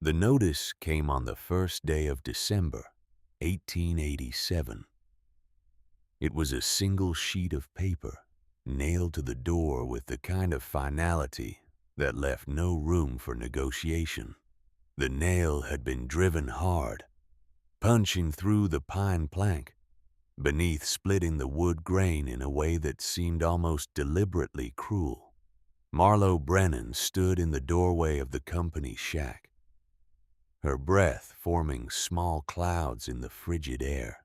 The notice came on the first day of December, 1887. It was a single sheet of paper, nailed to the door with the kind of finality that left no room for negotiation. The nail had been driven hard, punching through the pine plank, beneath splitting the wood grain in a way that seemed almost deliberately cruel. Marlowe Brennan stood in the doorway of the company shack, her breath forming small clouds in the frigid air,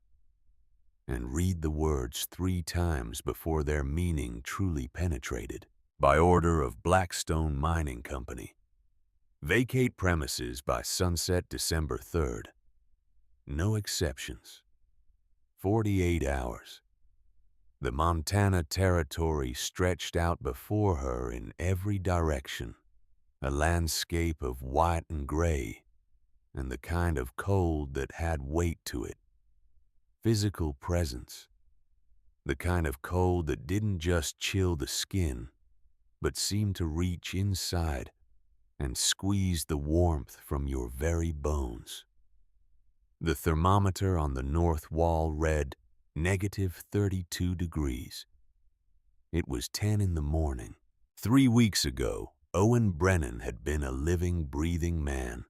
and read the words 3 times before their meaning truly penetrated. By order of Blackstone Mining Company. Vacate premises by sunset December 3rd. No exceptions. 48 hours. The Montana Territory stretched out before her in every direction, a landscape of white and gray, and the kind of cold that had weight to it. Physical presence. The kind of cold that didn't just chill the skin, but seemed to reach inside and squeeze the warmth from your very bones. The thermometer on the north wall read -32 degrees. It was 10 in the morning. 3 weeks ago, Owen Brennan had been a living, breathing man,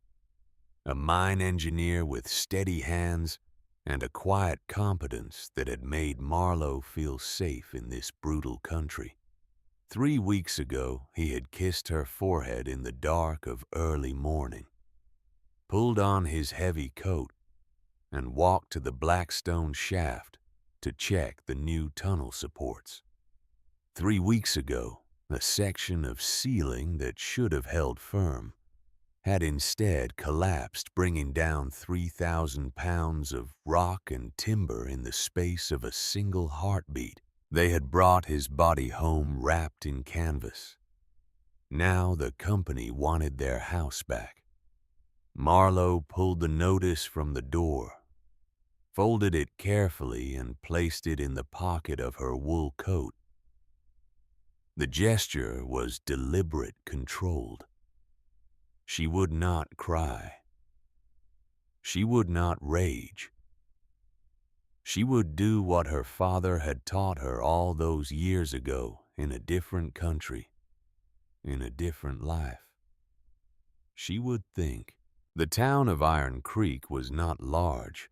a mine engineer with steady hands and a quiet competence that had made Marlowe feel safe in this brutal country. 3 weeks ago, he had kissed her forehead in the dark of early morning, pulled on his heavy coat, and walked to the Blackstone shaft to check the new tunnel supports. 3 weeks ago, a section of ceiling that should have held firm had instead collapsed, bringing down 3,000 pounds of rock and timber in the space of a single heartbeat. They had brought his body home wrapped in canvas. Now the company wanted their house back. Marlowe pulled the notice from the door, folded it carefully, and placed it in the pocket of her wool coat. The gesture was deliberate, controlled. She would not cry. She would not rage. She would do what her father had taught her all those years ago in a different country, in a different life. She would think. The town of Iron Creek was not large.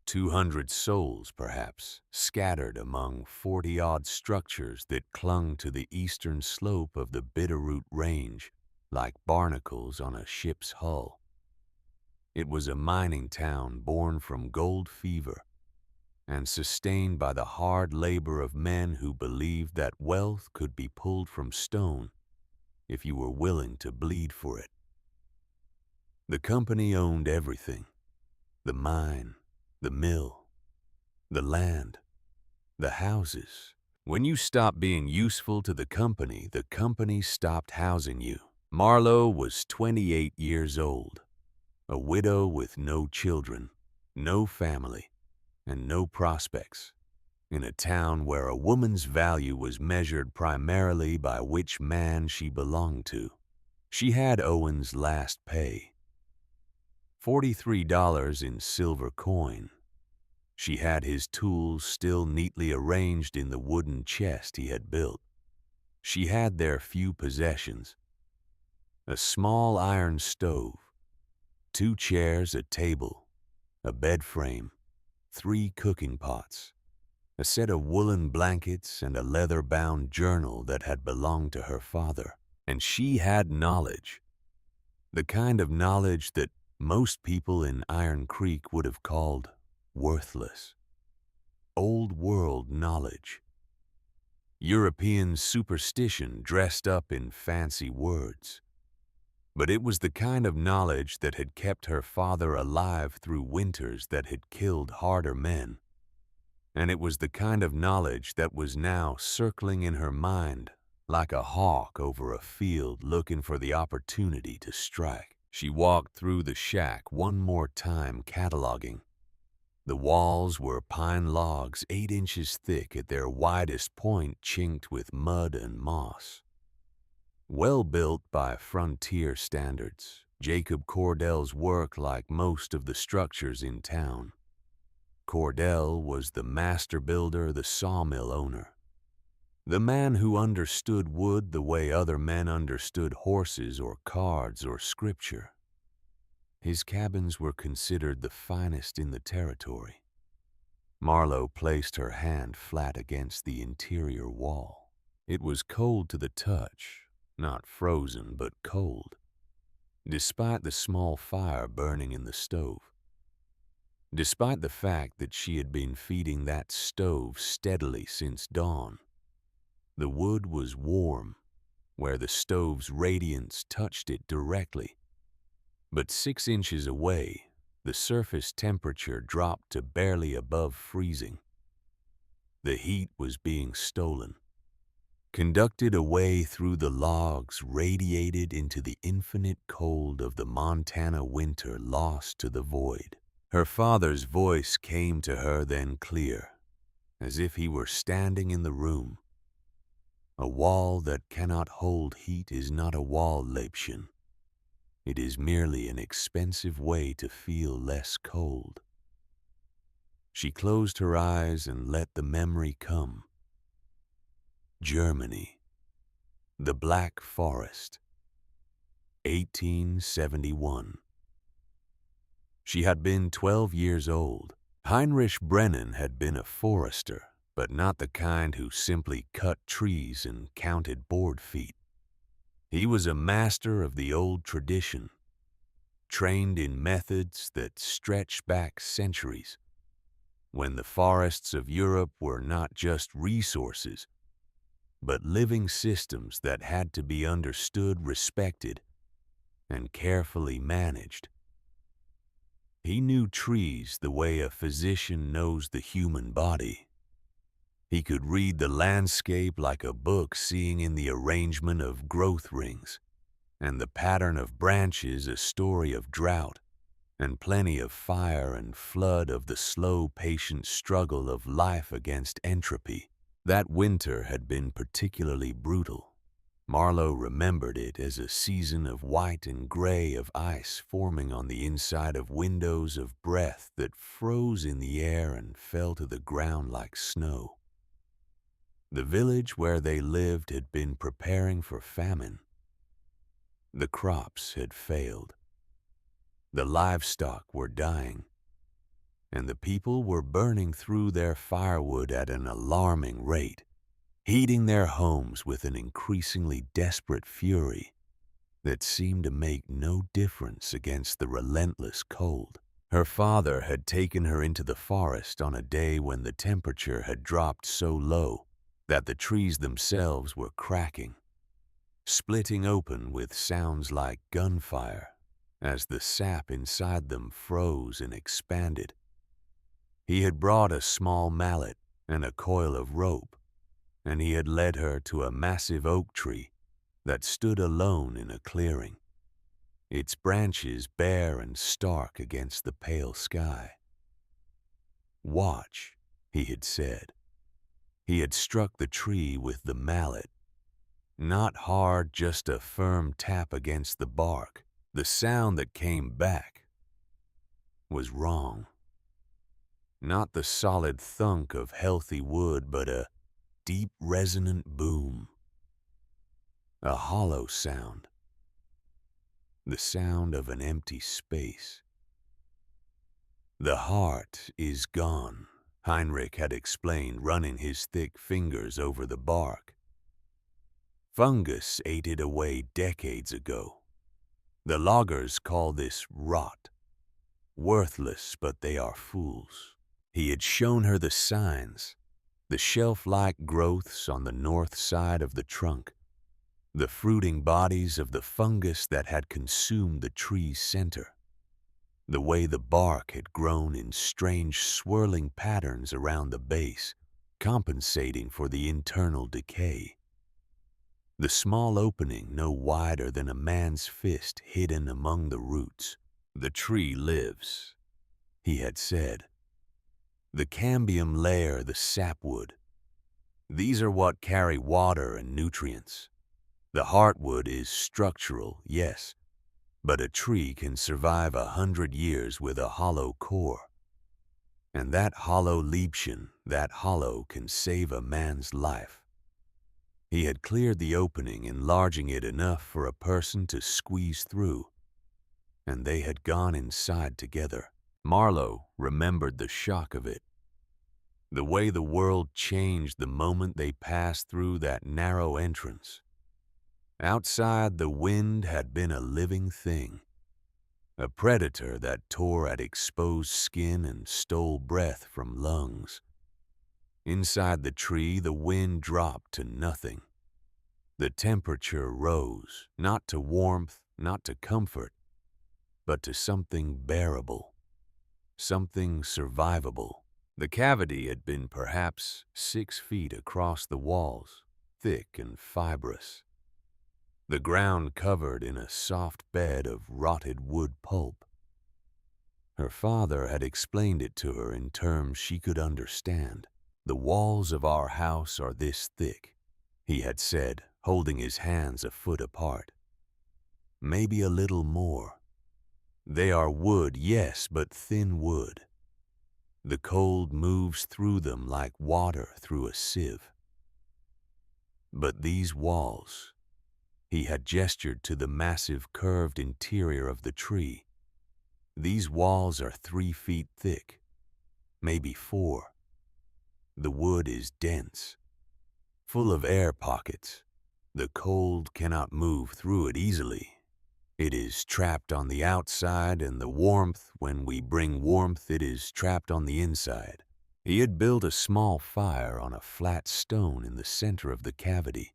200 souls, perhaps, scattered among 40-odd structures that clung to the eastern slope of the Bitterroot Range like barnacles on a ship's hull. It was a mining town born from gold fever and sustained by the hard labor of men who believed that wealth could be pulled from stone if you were willing to bleed for it. The company owned everything: the mine, the mill, the land, the houses. When you stopped being useful to the company stopped housing you. Marlowe was 28 years old, a widow with no children, no family, and no prospects, in a town where a woman's value was measured primarily by which man she belonged to. She had Owen's last pay, $43 in silver coin. She had his tools still neatly arranged in the wooden chest he had built. She had their few possessions: a small iron stove, 2 chairs, a table, a bed frame, 3 cooking pots, a set of woolen blankets, and a leather-bound journal that had belonged to her father. And she had knowledge, the kind of knowledge that most people in Iron Creek would have called worthless. Old-world knowledge. European superstition dressed up in fancy words. But it was the kind of knowledge that had kept her father alive through winters that had killed harder men. And it was the kind of knowledge that was now circling in her mind like a hawk over a field looking for the opportunity to strike. She walked through the shack one more time, cataloging. The walls were pine logs 8 inches thick at their widest point, chinked with mud and moss. Well built by frontier standards, Jacob Cordell's work like most of the structures in town. Cordell was the master builder, the sawmill owner, the man who understood wood the way other men understood horses or cards or scripture. His cabins were considered the finest in the territory. Marlowe placed her hand flat against the interior wall. It was cold to the touch, not frozen but cold, despite the small fire burning in the stove. Despite the fact that she had been feeding that stove steadily since dawn, the wood was warm where the stove's radiance touched it directly. But 6 inches away, the surface temperature dropped to barely above freezing. The heat was being stolen, conducted away through the logs, radiated into the infinite cold of the Montana winter, lost to the void. Her father's voice came to her then clear, as if he were standing in the room. A wall that cannot hold heat is not a wall, Leibchen. It is merely an expensive way to feel less cold. She closed her eyes and let the memory come. Germany. The Black Forest. 1871. She had been 12 years old. Heinrich Brennan had been a forester, but not the kind who simply cut trees and counted board feet. He was a master of the old tradition, trained in methods that stretch back centuries, when the forests of Europe were not just resources, but living systems that had to be understood, respected, and carefully managed. He knew trees the way a physician knows the human body. He could read the landscape like a book, seeing in the arrangement of growth rings and the pattern of branches a story of drought and plenty of fire and flood, of the slow, patient struggle of life against entropy. That winter had been particularly brutal. Marlowe remembered it as a season of white and gray, of ice forming on the inside of windows, of breath that froze in the air and fell to the ground like snow. The village where they lived had been preparing for famine. The crops had failed. The livestock were dying, and the people were burning through their firewood at an alarming rate, heating their homes with an increasingly desperate fury that seemed to make no difference against the relentless cold. Her father had taken her into the forest on a day when the temperature had dropped so low that the trees themselves were cracking, splitting open with sounds like gunfire as the sap inside them froze and expanded. He had brought a small mallet and a coil of rope, and he had led her to a massive oak tree that stood alone in a clearing, its branches bare and stark against the pale sky. "Watch," he had said. He had struck the tree with the mallet. Not hard, just a firm tap against the bark. The sound that came back was wrong. Not the solid thunk of healthy wood, but a deep resonant boom. A hollow sound. The sound of an empty space. "The heart is gone," Heinrich had explained, running his thick fingers over the bark. "Fungus ate it away decades ago. The loggers call this rot. Worthless, but they are fools." He had shown her the signs, the shelf-like growths on the north side of the trunk, the fruiting bodies of the fungus that had consumed the tree's center, the way the bark had grown in strange swirling patterns around the base, compensating for the internal decay. The small opening no wider than a man's fist hidden among the roots. "The tree lives," he had said. "The cambium layer, the sapwood. These are what carry water and nutrients. The heartwood is structural, yes, But a tree can survive 100 years with a hollow core. And that hollow Liebchen, that hollow can save a man's life. He had cleared the opening, enlarging it enough for a person to squeeze through, and they had gone inside together. Marlowe remembered the shock of it, the way the world changed the moment they passed through that narrow entrance. Outside, the wind had been a living thing, a predator that tore at exposed skin and stole breath from lungs. Inside the tree, the wind dropped to nothing. The temperature rose, not to warmth, not to comfort, but to something bearable, something survivable. The cavity had been perhaps 6 feet across the walls, thick and fibrous. The ground covered in a soft bed of rotted wood pulp. Her father had explained it to her in terms she could understand. "The walls of our house are this thick," he had said, holding his hands a foot apart. "Maybe a little more. They are wood, yes, but thin wood. The cold moves through them like water through a sieve. But these walls," he had gestured to the massive curved interior of the tree, "these walls are 3 feet thick, maybe 4. The wood is dense, full of air pockets. The cold cannot move through it easily. It is trapped on the outside, and the warmth, when we bring warmth, it is trapped on the inside." He had built a small fire on a flat stone in the center of the cavity.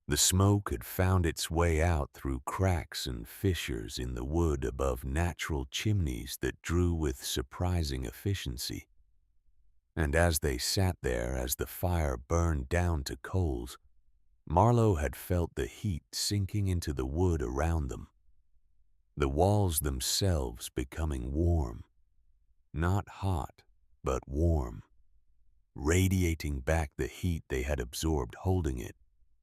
The smoke had found its way out through cracks and fissures in the wood above natural chimneys that drew with surprising efficiency. And as they sat there, as the fire burned down to coals, Marlowe had felt the heat sinking into the wood around them, the walls themselves becoming warm, not hot, but warm, radiating back the heat they had absorbed, holding it,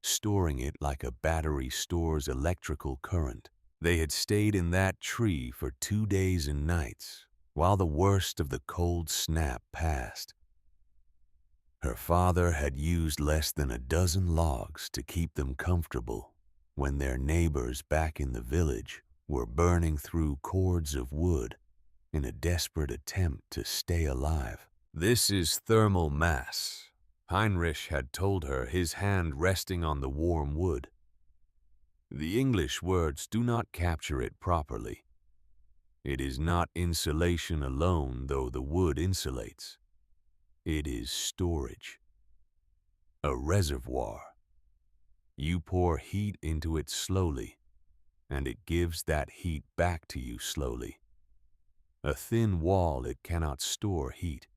storing it like a battery stores electrical current. They had stayed in that tree for 2 days and nights, while the worst of the cold snap passed. Her father had used less than a dozen logs to keep them comfortable when their neighbors back in the village were burning through cords of wood in a desperate attempt to stay alive. "This is thermal mass," Heinrich had told her, his hand resting on the warm wood. "The English words do not capture it properly. It is not insulation alone, though the wood insulates. It is storage. A reservoir. You pour heat into it slowly, and it gives that heat back to you slowly. A thin wall, it cannot store heat.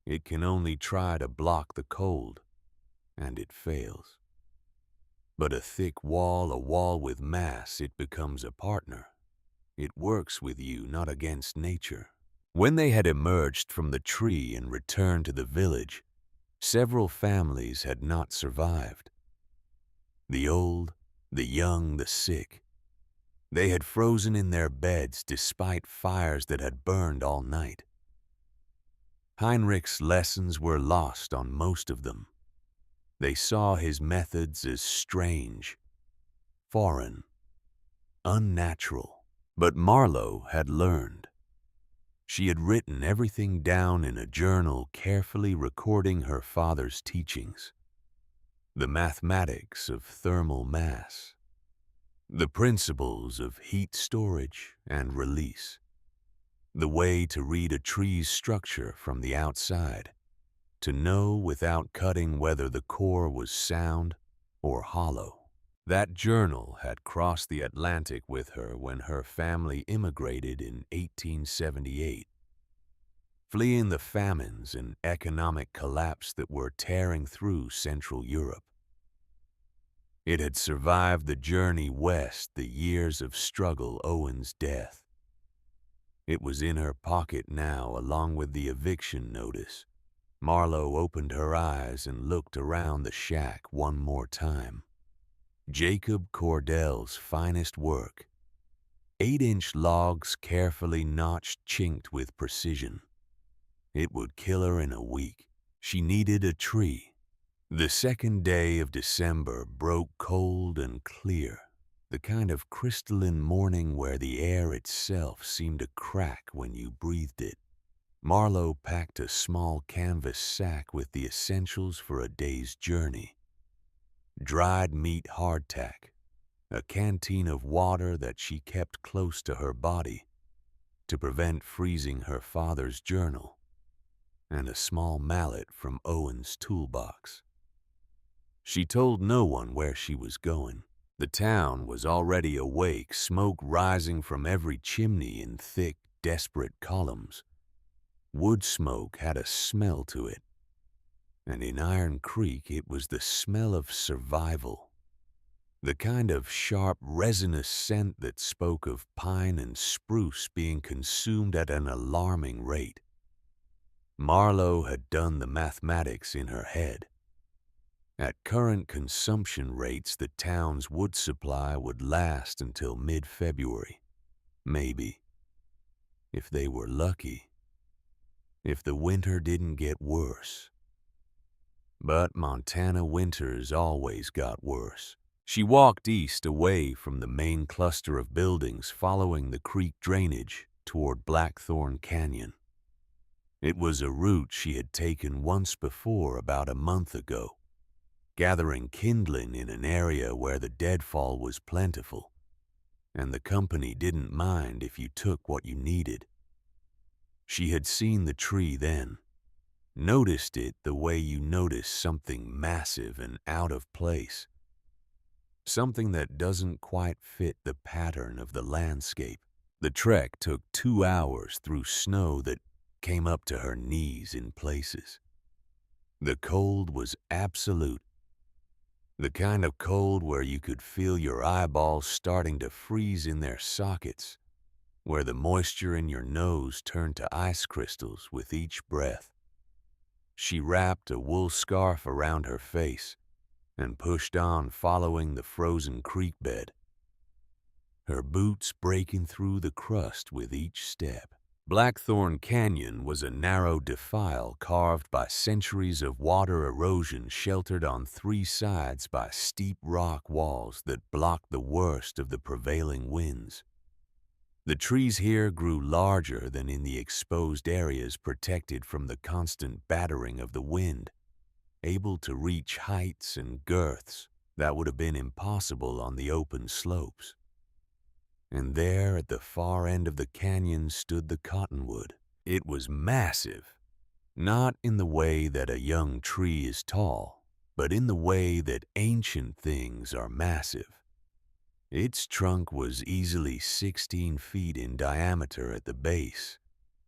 It can only try to block the cold, and it fails. But a thick wall, a wall with mass, it becomes a partner. It works with you, not against nature." When they had emerged from the tree and returned to the village, several families had not survived. The old, the young, the sick. They had frozen in their beds despite fires that had burned all night. Heinrich's lessons were lost on most of them. They saw his methods as strange, foreign, unnatural. But Marlowe had learned. She had written everything down in a journal, carefully recording her father's teachings. The mathematics of thermal mass, the principles of heat storage and release, the way to read a tree's structure from the outside, to know without cutting whether the core was sound or hollow. That journal had crossed the Atlantic with her when her family immigrated in 1878, fleeing the famines and economic collapse that were tearing through Central Europe. It had survived the journey west, the years of struggle, Owen's death. It was in her pocket now, along with the eviction notice. Marlowe opened her eyes and looked around the shack one more time. Jacob Cordell's finest work, 8-inch logs carefully notched chinked with precision. It would kill her in a week. She needed a tree. The second day of December broke cold and clear, the kind of crystalline morning where the air itself seemed to crack when you breathed it. Marlowe packed a small canvas sack with the essentials for a day's journey. Dried meat hardtack, a canteen of water that she kept close to her body to prevent freezing her father's journal, and a small mallet from Owen's toolbox. She told no one where she was going. The town was already awake, smoke rising from every chimney in thick, desperate columns. Wood smoke had a smell to it, and in Iron Creek it was the smell of survival. The kind of sharp, resinous scent that spoke of pine and spruce being consumed at an alarming rate. Marlowe had done the mathematics in her head. At current consumption rates, the town's wood supply would last until mid-February. Maybe. If they were lucky. If the winter didn't get worse. But Montana winters always got worse. She walked east away from the main cluster of buildings following the creek drainage toward Blackthorn Canyon. It was a route she had taken once before about a month ago, gathering kindling in an area where the deadfall was plentiful, and the company didn't mind if you took what you needed. She had seen the tree then, noticed it the way you notice something massive and out of place, something that doesn't quite fit the pattern of the landscape. The trek took 2 hours through snow that came up to her knees in places. The cold was absolute. The kind of cold where you could feel your eyeballs starting to freeze in their sockets, where the moisture in your nose turned to ice crystals with each breath. She wrapped a wool scarf around her face and pushed on following the frozen creek bed, her boots breaking through the crust with each step. Blackthorn Canyon was a narrow defile carved by centuries of water erosion, sheltered on 3 sides by steep rock walls that blocked the worst of the prevailing winds. The trees here grew larger than in the exposed areas, protected from the constant battering of the wind, able to reach heights and girths that would have been impossible on the open slopes. And there at the far end of the canyon stood the cottonwood. It was massive, not in the way that a young tree is tall, but in the way that ancient things are massive. Its trunk was easily 16 feet in diameter at the base,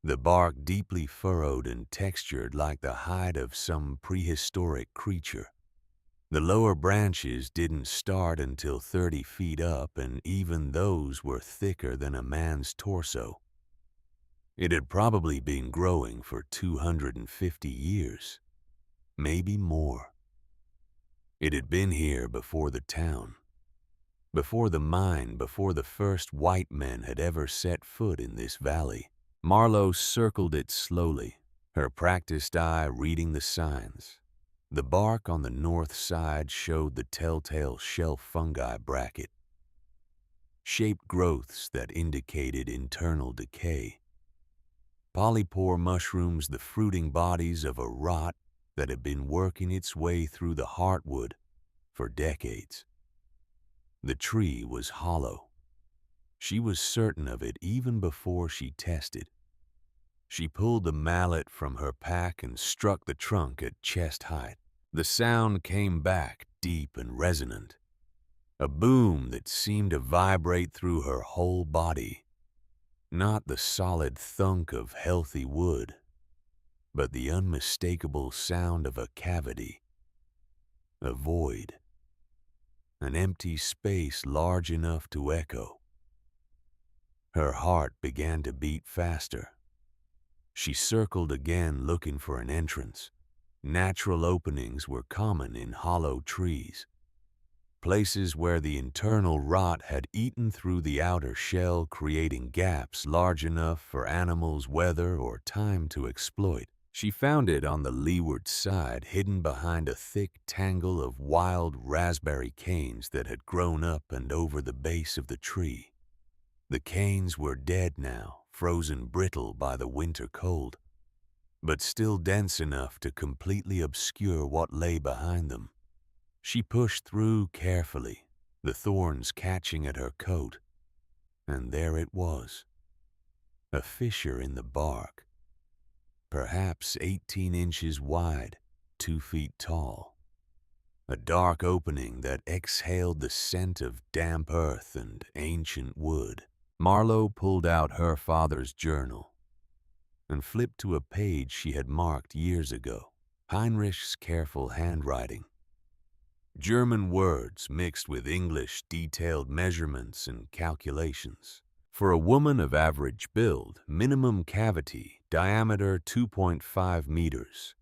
the bark deeply furrowed and textured like the hide of some prehistoric creature. The lower branches didn't start until 30 feet up, and even those were thicker than a man's torso. It had probably been growing for 250 years, maybe more. It had been here before the town, before the mine, before the first white men had ever set foot in this valley. Marlowe circled it slowly, her practiced eye reading the signs. The bark on the north side showed the telltale shelf fungi bracket, shaped growths that indicated internal decay. Polypore mushrooms, the fruiting bodies of a rot that had been working its way through the heartwood for decades. The tree was hollow. She was certain of it even before she tested. She pulled the mallet from her pack and struck the trunk at chest height. The sound came back, deep and resonant, a boom that seemed to vibrate through her whole body. Not the solid thunk of healthy wood, but the unmistakable sound of a cavity, a void, an empty space large enough to echo. Her heart began to beat faster. She circled again, looking for an entrance. Natural openings were common in hollow trees. places where the internal rot had eaten through the outer shell, creating gaps large enough for animals, weather, or time to exploit. She found it on the leeward side, hidden behind a thick tangle of wild raspberry canes that had grown up and over the base of the tree. The canes were dead now, frozen brittle by the winter cold, but still dense enough to completely obscure what lay behind them. She pushed through carefully, the thorns catching at her coat, and there it was, a fissure in the bark, perhaps 18 inches wide, 2 feet tall. A dark opening that exhaled the scent of damp earth and ancient wood. Marlowe pulled out her father's journal and flipped to a page she had marked years ago. Heinrich's careful handwriting. German words mixed with English detailed measurements and calculations. For a woman of average build, minimum cavity, diameter 2.5 meters.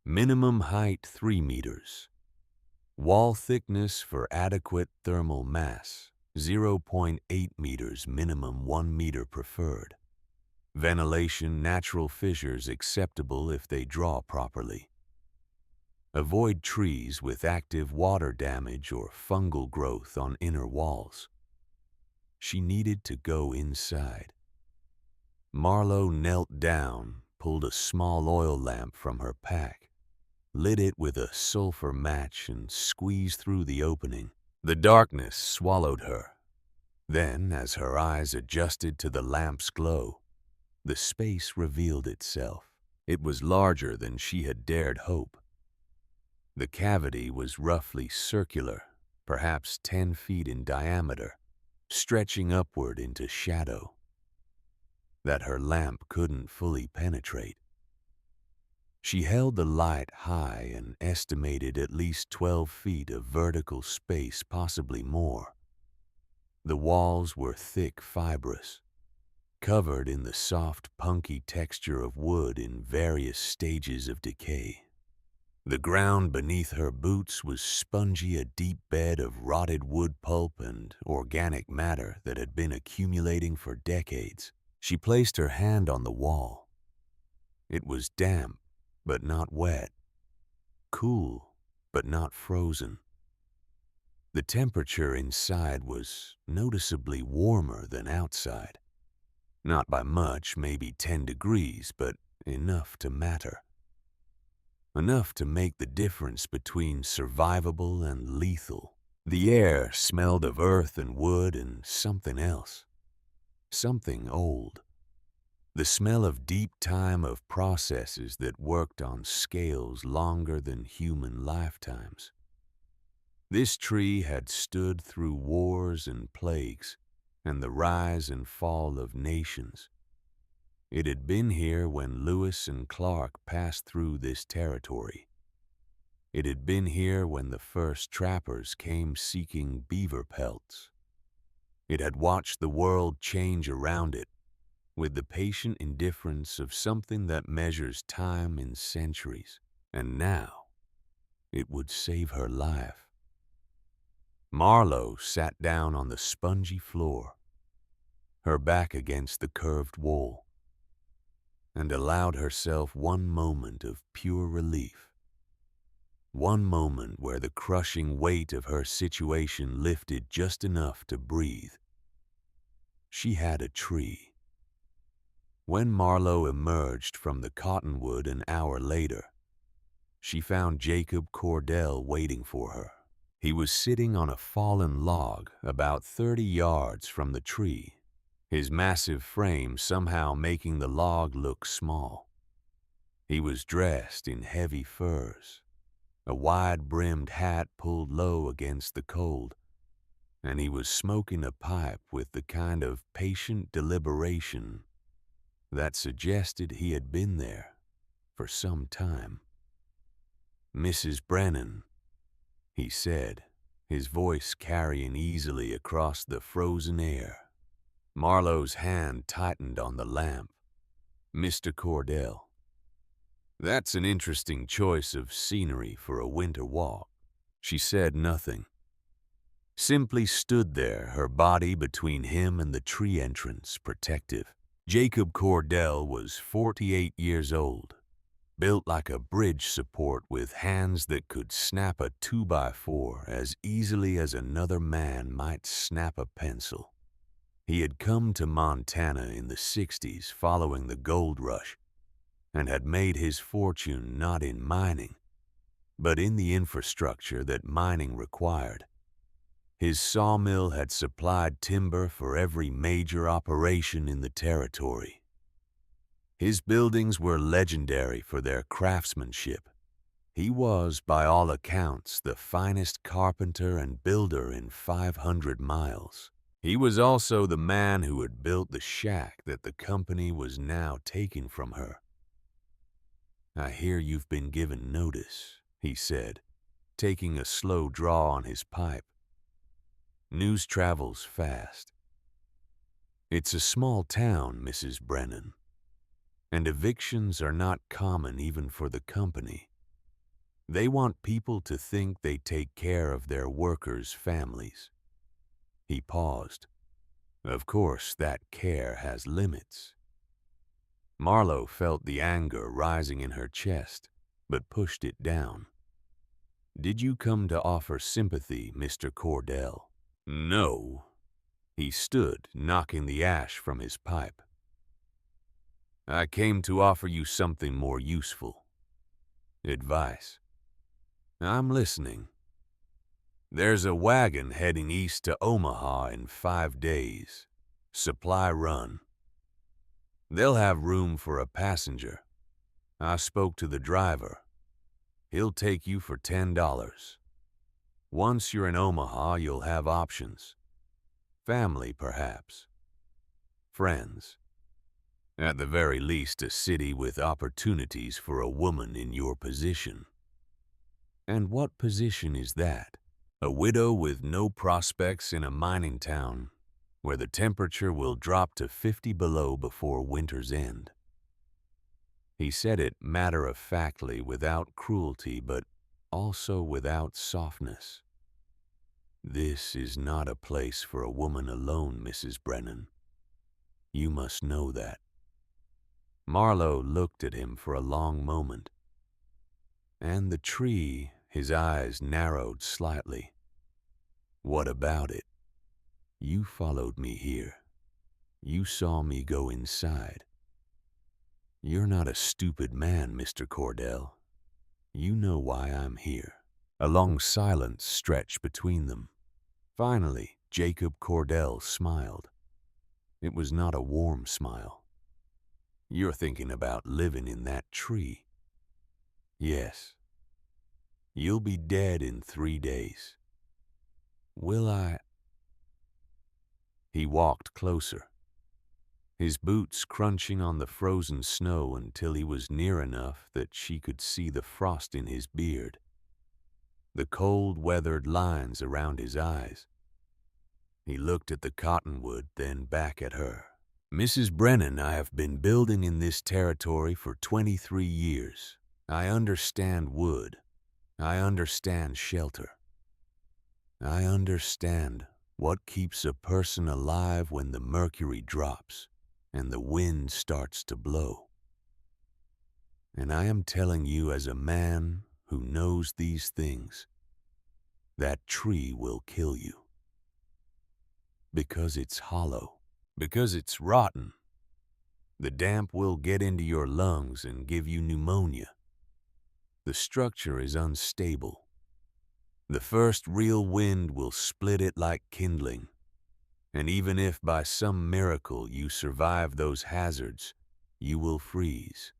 Minimum height 3 meters. Wall thickness for adequate thermal mass, 0.8 meters minimum, 1 meter preferred. Ventilation, natural fissures acceptable if they draw properly. Avoid trees with active water damage or fungal growth on inner walls. She needed to go inside. Marlowe knelt down, pulled a small oil lamp from her pack, lit it with a sulfur match and squeezed through the opening. The darkness swallowed her. Then, as her eyes adjusted to the lamp's glow, the space revealed itself. It was larger than she had dared hope. The cavity was roughly circular, perhaps 10 feet in diameter, stretching upward into shadow that her lamp couldn't fully penetrate. She held the light high and estimated at least 12 feet of vertical space, possibly more. The walls were thick, fibrous, covered in the soft, punky texture of wood in various stages of decay. The ground beneath her boots was spongy, a deep bed of rotted wood pulp and organic matter that had been accumulating for decades. She placed her hand on the wall. It was damp, but not wet. Cool, but not frozen. The temperature inside was noticeably warmer than outside. Not by much, maybe 10 degrees, but enough to matter. Enough to make the difference between survivable and lethal. The air smelled of earth and wood and something else. Something old. The smell of deep time, of processes that worked on scales longer than human lifetimes. This tree had stood through wars and plagues and the rise and fall of nations. It had been here when Lewis and Clark passed through this territory. It had been here when the first trappers came seeking beaver pelts. It had watched the world change around it with the patient indifference of something that measures time in centuries. And now, it would save her life. Marlowe sat down on the spongy floor, her back against the curved wall, and allowed herself one moment of pure relief. One moment where the crushing weight of her situation lifted just enough to breathe. She had a tree. When Marlowe emerged from the cottonwood an hour later, she found Jacob Cordell waiting for her. He was sitting on a fallen log about 30 yards from the tree, his massive frame somehow making the log look small. He was dressed in heavy furs, a wide-brimmed hat pulled low against the cold, and he was smoking a pipe with the kind of patient deliberation that suggested he had been there for some time. "Mrs. Brennan," he said, his voice carrying easily across the frozen air. Marlowe's hand tightened on the lamp. "Mr. Cordell. That's an interesting choice of scenery for a winter walk." She said nothing. simply stood there, her body between him and the tree entrance, protective. Jacob Cordell was 48 years old, built like a bridge support with hands that could snap a 2x4 as easily as another man might snap a pencil. He had come to Montana in the 60s following the gold rush and had made his fortune not in mining, but in the infrastructure that mining required. His sawmill had supplied timber for every major operation in the territory. His buildings were legendary for their craftsmanship. He was, by all accounts, the finest carpenter and builder in 500 miles. He was also the man who had built the shack that the company was now taking from her. "I hear you've been given notice," he said, taking a slow draw on his pipe. "News travels fast. It's a small town, Mrs. Brennan, and evictions are not common even for the company. They want people to think they take care of their workers' families." He paused. Of course, that care has limits. Marlowe felt the anger rising in her chest, but pushed it down. "Did you come to offer sympathy, Mr. Cordell?" "No." He stood, knocking the ash from his pipe. "I came to offer you something more useful. Advice." "I'm listening." "There's a wagon heading east to Omaha in 5 days. Supply run. They'll have room for a passenger. I spoke to the driver. He'll take you for $10. Once you're in Omaha, you'll have options. Family, perhaps. Friends. At the very least, a city with opportunities for a woman in your position." "And what position is that?" "A widow with no prospects in a mining town where the temperature will drop to 50 below before winter's end." He said it matter-of-factly, without cruelty, but also without softness. "This is not a place for a woman alone, Mrs. Brennan. You must know that." Marlowe looked at him for a long moment. And the tree, his eyes narrowed slightly. "What about it? You followed me here. You saw me go inside. You're not a stupid man, Mr. Cordell. You know why I'm here." A long silence stretched between them. Finally, Jacob Cordell smiled. It was not a warm smile. "You're thinking about living in that tree." "Yes. You'll be dead in 3 days." "Will I?" He walked closer, his boots crunching on the frozen snow until he was near enough that she could see the frost in his beard, the cold, weathered lines around his eyes. He looked at the cottonwood, then back at her. "Mrs. Brennan, I have been building in this territory for 23 years. I understand wood. I understand shelter. I understand what keeps a person alive when the mercury drops and the wind starts to blow. And I am telling you as a man who knows these things, that tree will kill you. Because it's hollow. Because it's rotten. The damp will get into your lungs and give you pneumonia. The structure is unstable. The first real wind will split it like kindling. And even if by some miracle you survive those hazards, you will freeze.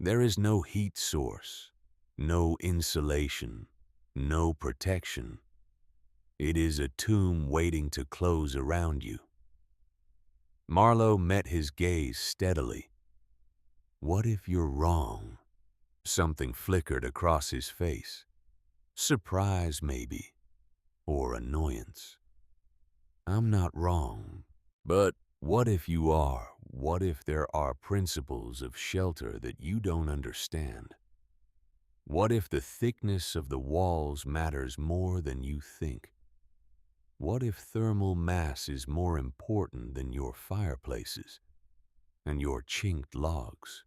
There is no heat source, no insulation, no protection. It is a tomb waiting to close around you." Marlowe met his gaze steadily. "What if you're wrong?" Something flickered across his face. Surprise, maybe, or annoyance. "I'm not wrong, but what if you are? What if there are principles of shelter that you don't understand? What if the thickness of the walls matters more than you think? What if thermal mass is more important than your fireplaces and your chinked logs?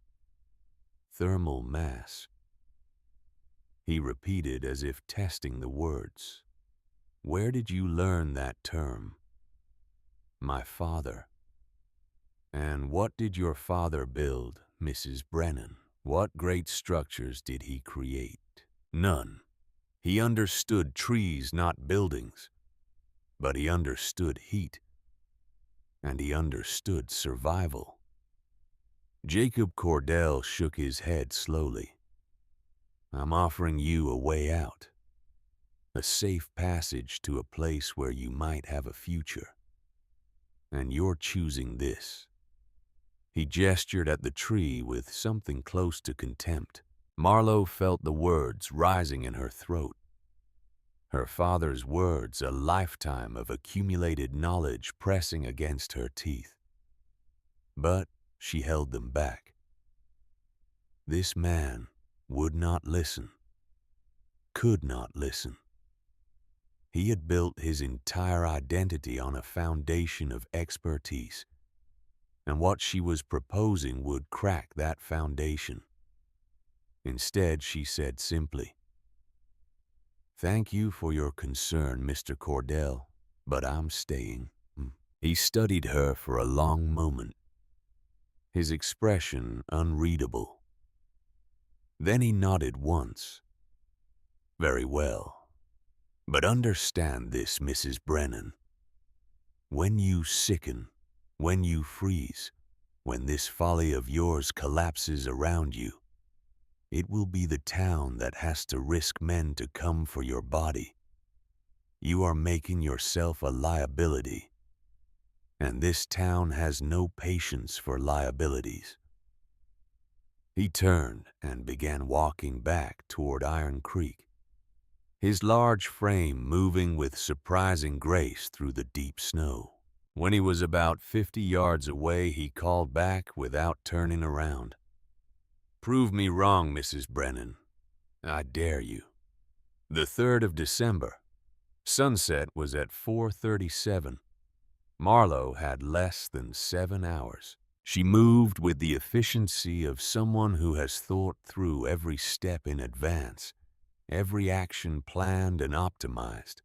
Thermal mass. He repeated as if testing the words. Where did you learn that term? My father. And what did your father build, Mrs. Brennan? What great structures did he create? None. He understood trees, not buildings. But he understood heat. And he understood survival. Jacob Cordell shook his head slowly. I'm offering you a way out. A safe passage to a place where you might have a future. And you're choosing this. He gestured at the tree with something close to contempt. Marlowe felt the words rising in her throat. Her father's words, a lifetime of accumulated knowledge pressing against her teeth. But she held them back. This man would not listen, could not listen. He had built his entire identity on a foundation of expertise, and what she was proposing would crack that foundation. Instead, she said simply, Thank you for your concern, Mr. Cordell, but I'm staying. He studied her for a long moment, his expression unreadable. Then he nodded once. Very well. But understand this, Mrs. Brennan. When you sicken, when you freeze, when this folly of yours collapses around you, it will be the town that has to risk men to come for your body. You are making yourself a liability, and this town has no patience for liabilities. He turned and began walking back toward Iron Creek, his large frame moving with surprising grace through the deep snow. When he was about 50 yards away, he called back without turning around. Prove me wrong, Mrs. Brennan. I dare you. The 3rd of December. Sunset was at 4:37. Marlowe had less than 7 hours. She moved with the efficiency of someone who has thought through every step in advance, every action planned and optimized.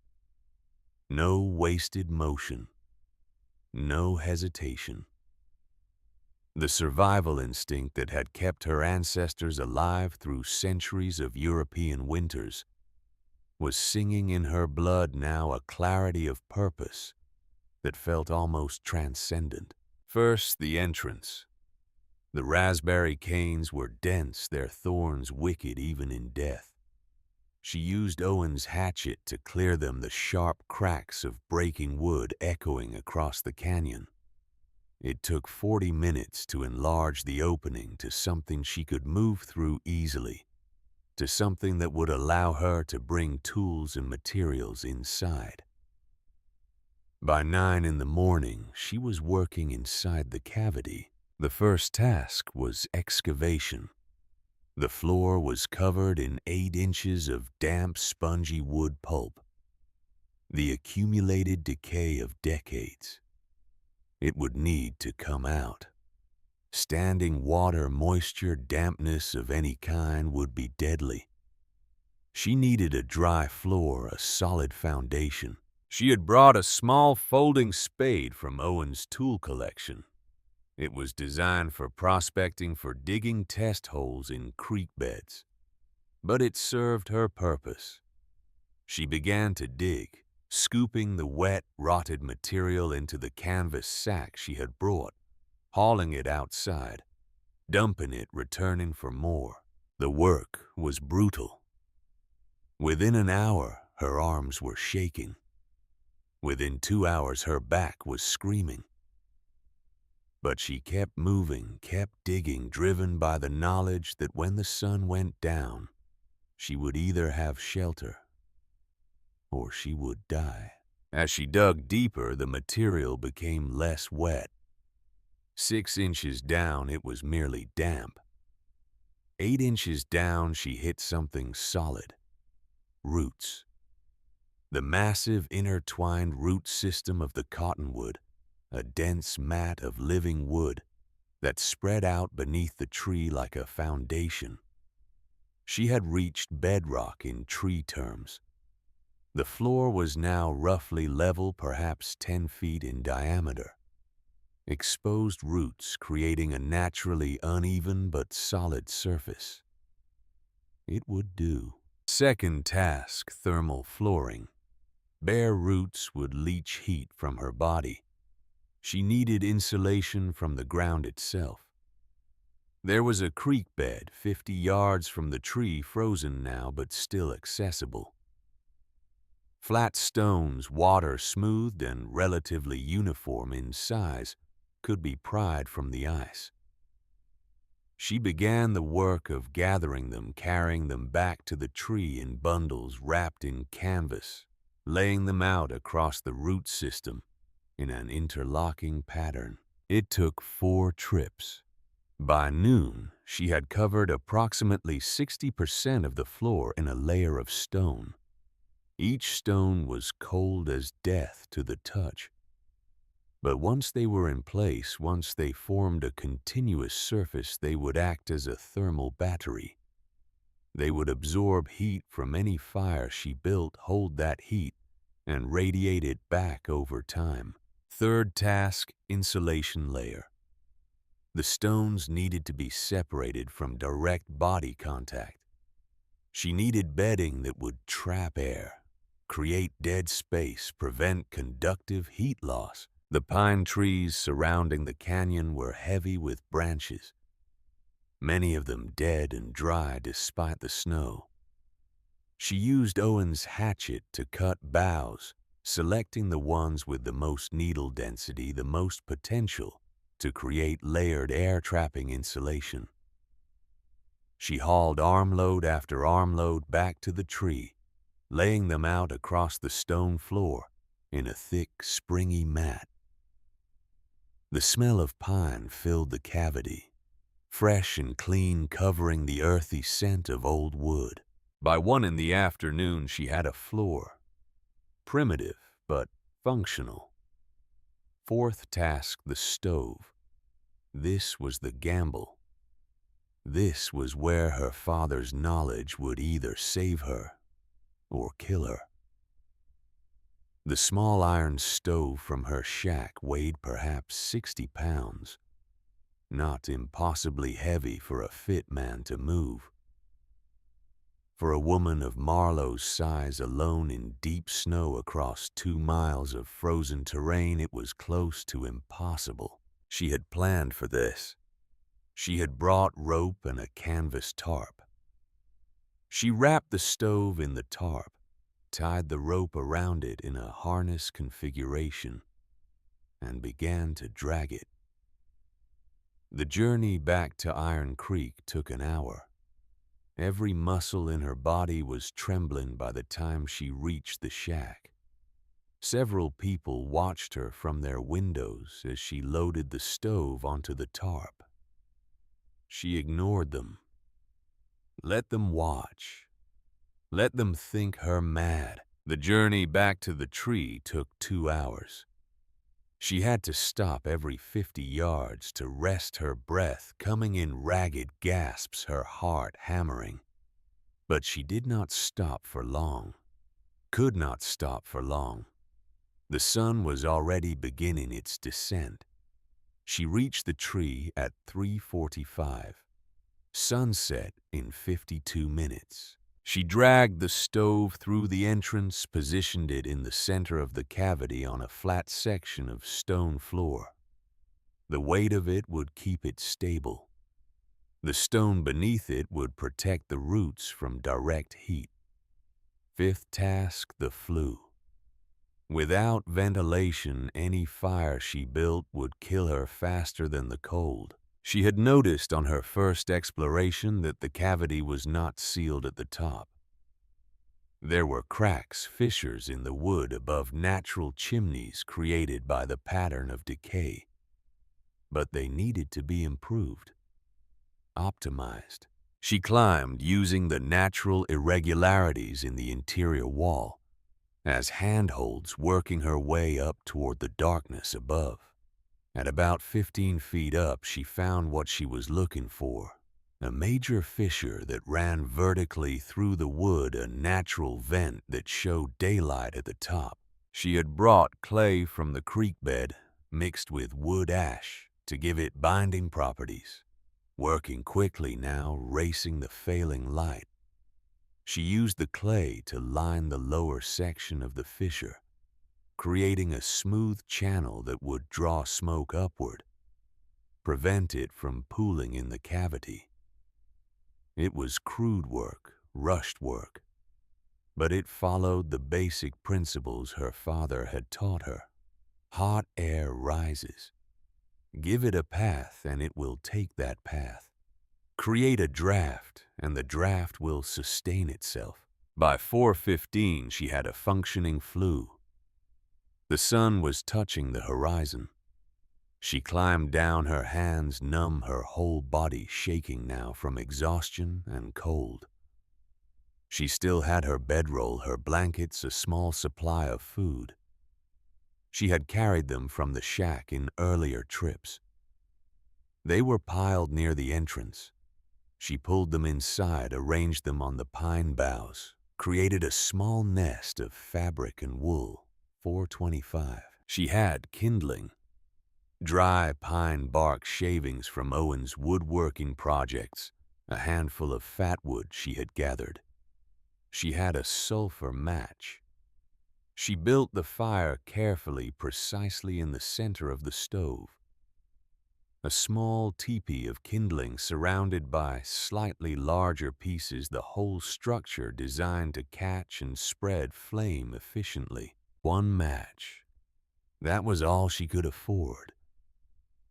No wasted motion. No hesitation. The survival instinct that had kept her ancestors alive through centuries of European winters was singing in her blood now, a clarity of purpose that felt almost transcendent. First, the entrance. The raspberry canes were dense, their thorns wicked even in death. She used Owen's hatchet to clear them, the sharp cracks of breaking wood echoing across the canyon. It took 40 minutes to enlarge the opening to something she could move through easily, to something that would allow her to bring tools and materials inside. By 9 in the morning, she was working inside the cavity. The first task was excavation. The floor was covered in 8 inches of damp, spongy wood pulp, the accumulated decay of decades. It would need to come out. Standing water, moisture, dampness of any kind would be deadly. She needed a dry floor, a solid foundation. She had brought a small folding spade from Owen's tool collection. It was designed for prospecting, for digging test holes in creek beds. But it served her purpose. She began to dig, scooping the wet, rotted material into the canvas sack she had brought, hauling it outside, dumping it, returning for more. The work was brutal. Within an hour, her arms were shaking. Within 2 hours, her back was screaming. But she kept moving, kept digging, driven by the knowledge that when the sun went down, she would either have shelter or she would die. As she dug deeper, the material became less wet. 6 inches down, it was merely damp. 8 inches down, she hit something solid. Roots. The massive intertwined root system of the cottonwood, a dense mat of living wood that spread out beneath the tree like a foundation. She had reached bedrock in tree terms. The floor was now roughly level, perhaps 10 feet in diameter. Exposed roots creating a naturally uneven but solid surface. It would do. Second task, thermal flooring. Bare roots would leach heat from her body. She needed insulation from the ground itself. There was a creek bed 50 yards from the tree, frozen now but still accessible. Flat stones, water smoothed and relatively uniform in size, could be pried from the ice. She began the work of gathering them, carrying them back to the tree in bundles wrapped in canvas, laying them out across the root system in an interlocking pattern. It took 4 trips. By noon, she had covered approximately 60% of the floor in a layer of stone. Each stone was cold as death to the touch. But once they were in place, once they formed a continuous surface, they would act as a thermal battery. They would absorb heat from any fire she built, hold that heat, and radiate it back over time. Third task, insulation layer. The stones needed to be separated from direct body contact. She needed bedding that would trap air, create dead space, prevent conductive heat loss. The pine trees surrounding the canyon were heavy with branches, many of them dead and dry despite the snow. She used Owen's hatchet to cut boughs, selecting the ones with the most needle density, the most potential to create layered air-trapping insulation. She hauled armload after armload back to the tree, laying them out across the stone floor in a thick, springy mat. The smell of pine filled the cavity, fresh and clean, covering the earthy scent of old wood. By 1 in the afternoon, she had a floor, primitive but functional. Fourth task, the stove. This was the gamble. This was where her father's knowledge would either save her or kill her. The small iron stove from her shack weighed perhaps 60 pounds, not impossibly heavy for a fit man to move. For a woman of Marlowe's size, alone in deep snow across 2 miles of frozen terrain, it was close to impossible. She had planned for this. She had brought rope and a canvas tarp. She wrapped the stove in the tarp, tied the rope around it in a harness configuration, and began to drag it. The journey back to Iron Creek took an hour. Every muscle in her body was trembling by the time she reached the shack. Several people watched her from their windows as she loaded the stove onto the tarp. She ignored them. Let them watch. Let them think her mad. The journey back to the tree took 2 hours. She had to stop every 50 yards to rest her breath, coming in ragged gasps, her heart hammering. But she did not stop for long. Could not stop for long. The sun was already beginning its descent. She reached the tree at 3:45. Sunset in 52 minutes. She dragged the stove through the entrance, positioned it in the center of the cavity on a flat section of stone floor. The weight of it would keep it stable. The stone beneath it would protect the roots from direct heat. Fifth task, the flue. Without ventilation, any fire she built would kill her faster than the cold. She had noticed on her first exploration that the cavity was not sealed at the top. There were cracks, fissures in the wood above natural chimneys created by the pattern of decay. But they needed to be improved, optimized. She climbed using the natural irregularities in the interior wall as handholds working her way up toward the darkness above. At about 15 feet up, she found what she was looking for, a major fissure that ran vertically through the wood, a natural vent that showed daylight at the top. She had brought clay from the creek bed, mixed with wood ash, to give it binding properties, working quickly now, racing the failing light. She used the clay to line the lower section of the fissure, creating a smooth channel that would draw smoke upward, prevent it from pooling in the cavity. It was crude work, rushed work, but it followed the basic principles her father had taught her. Hot air rises. Give it a path and it will take that path. Create a draft and the draft will sustain itself. By 4:15, she had a functioning flue. The sun was touching the horizon. She climbed down, her hands numb, her whole body shaking now from exhaustion and cold. She still had her bedroll, her blankets, a small supply of food. She had carried them from the shack in earlier trips. They were piled near the entrance. She pulled them inside, arranged them on the pine boughs, created a small nest of fabric and wool. 4:25. She had kindling. Dry pine bark shavings from Owen's woodworking projects, a handful of fat wood she had gathered. She had a sulfur match. She built the fire carefully, precisely in the center of the stove. A small teepee of kindling surrounded by slightly larger pieces, the whole structure designed to catch and spread flame efficiently. One match. That was all she could afford.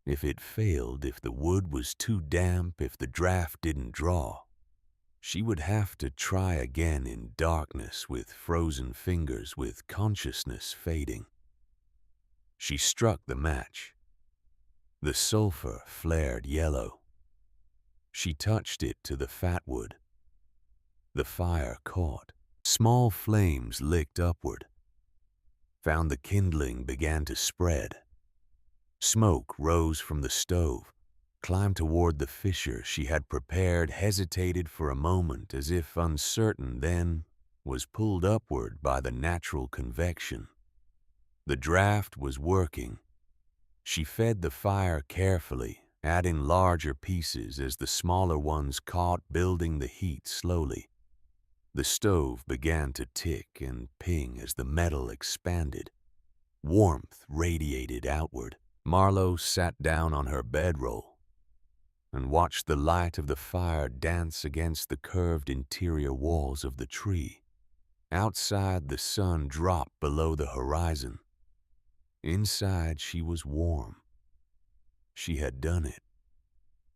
If it failed, if the wood was too damp, if the draft didn't draw, she would have to try again in darkness, with frozen fingers, with consciousness fading. She struck the match. The sulfur flared yellow. She touched it to the fat wood. The fire caught. Small flames licked upward. Found the kindling, began to spread. Smoke rose from the stove, climbed toward the fissure she had prepared, hesitated for a moment as if uncertain, then was pulled upward by the natural convection. The draft was working. She fed the fire carefully, adding larger pieces as the smaller ones caught, building the heat slowly. The stove began to tick and ping as the metal expanded. Warmth radiated outward. Marlowe sat down on her bedroll and watched the light of the fire dance against the curved interior walls of the tree. Outside, the sun dropped below the horizon. Inside, she was warm. She had done it.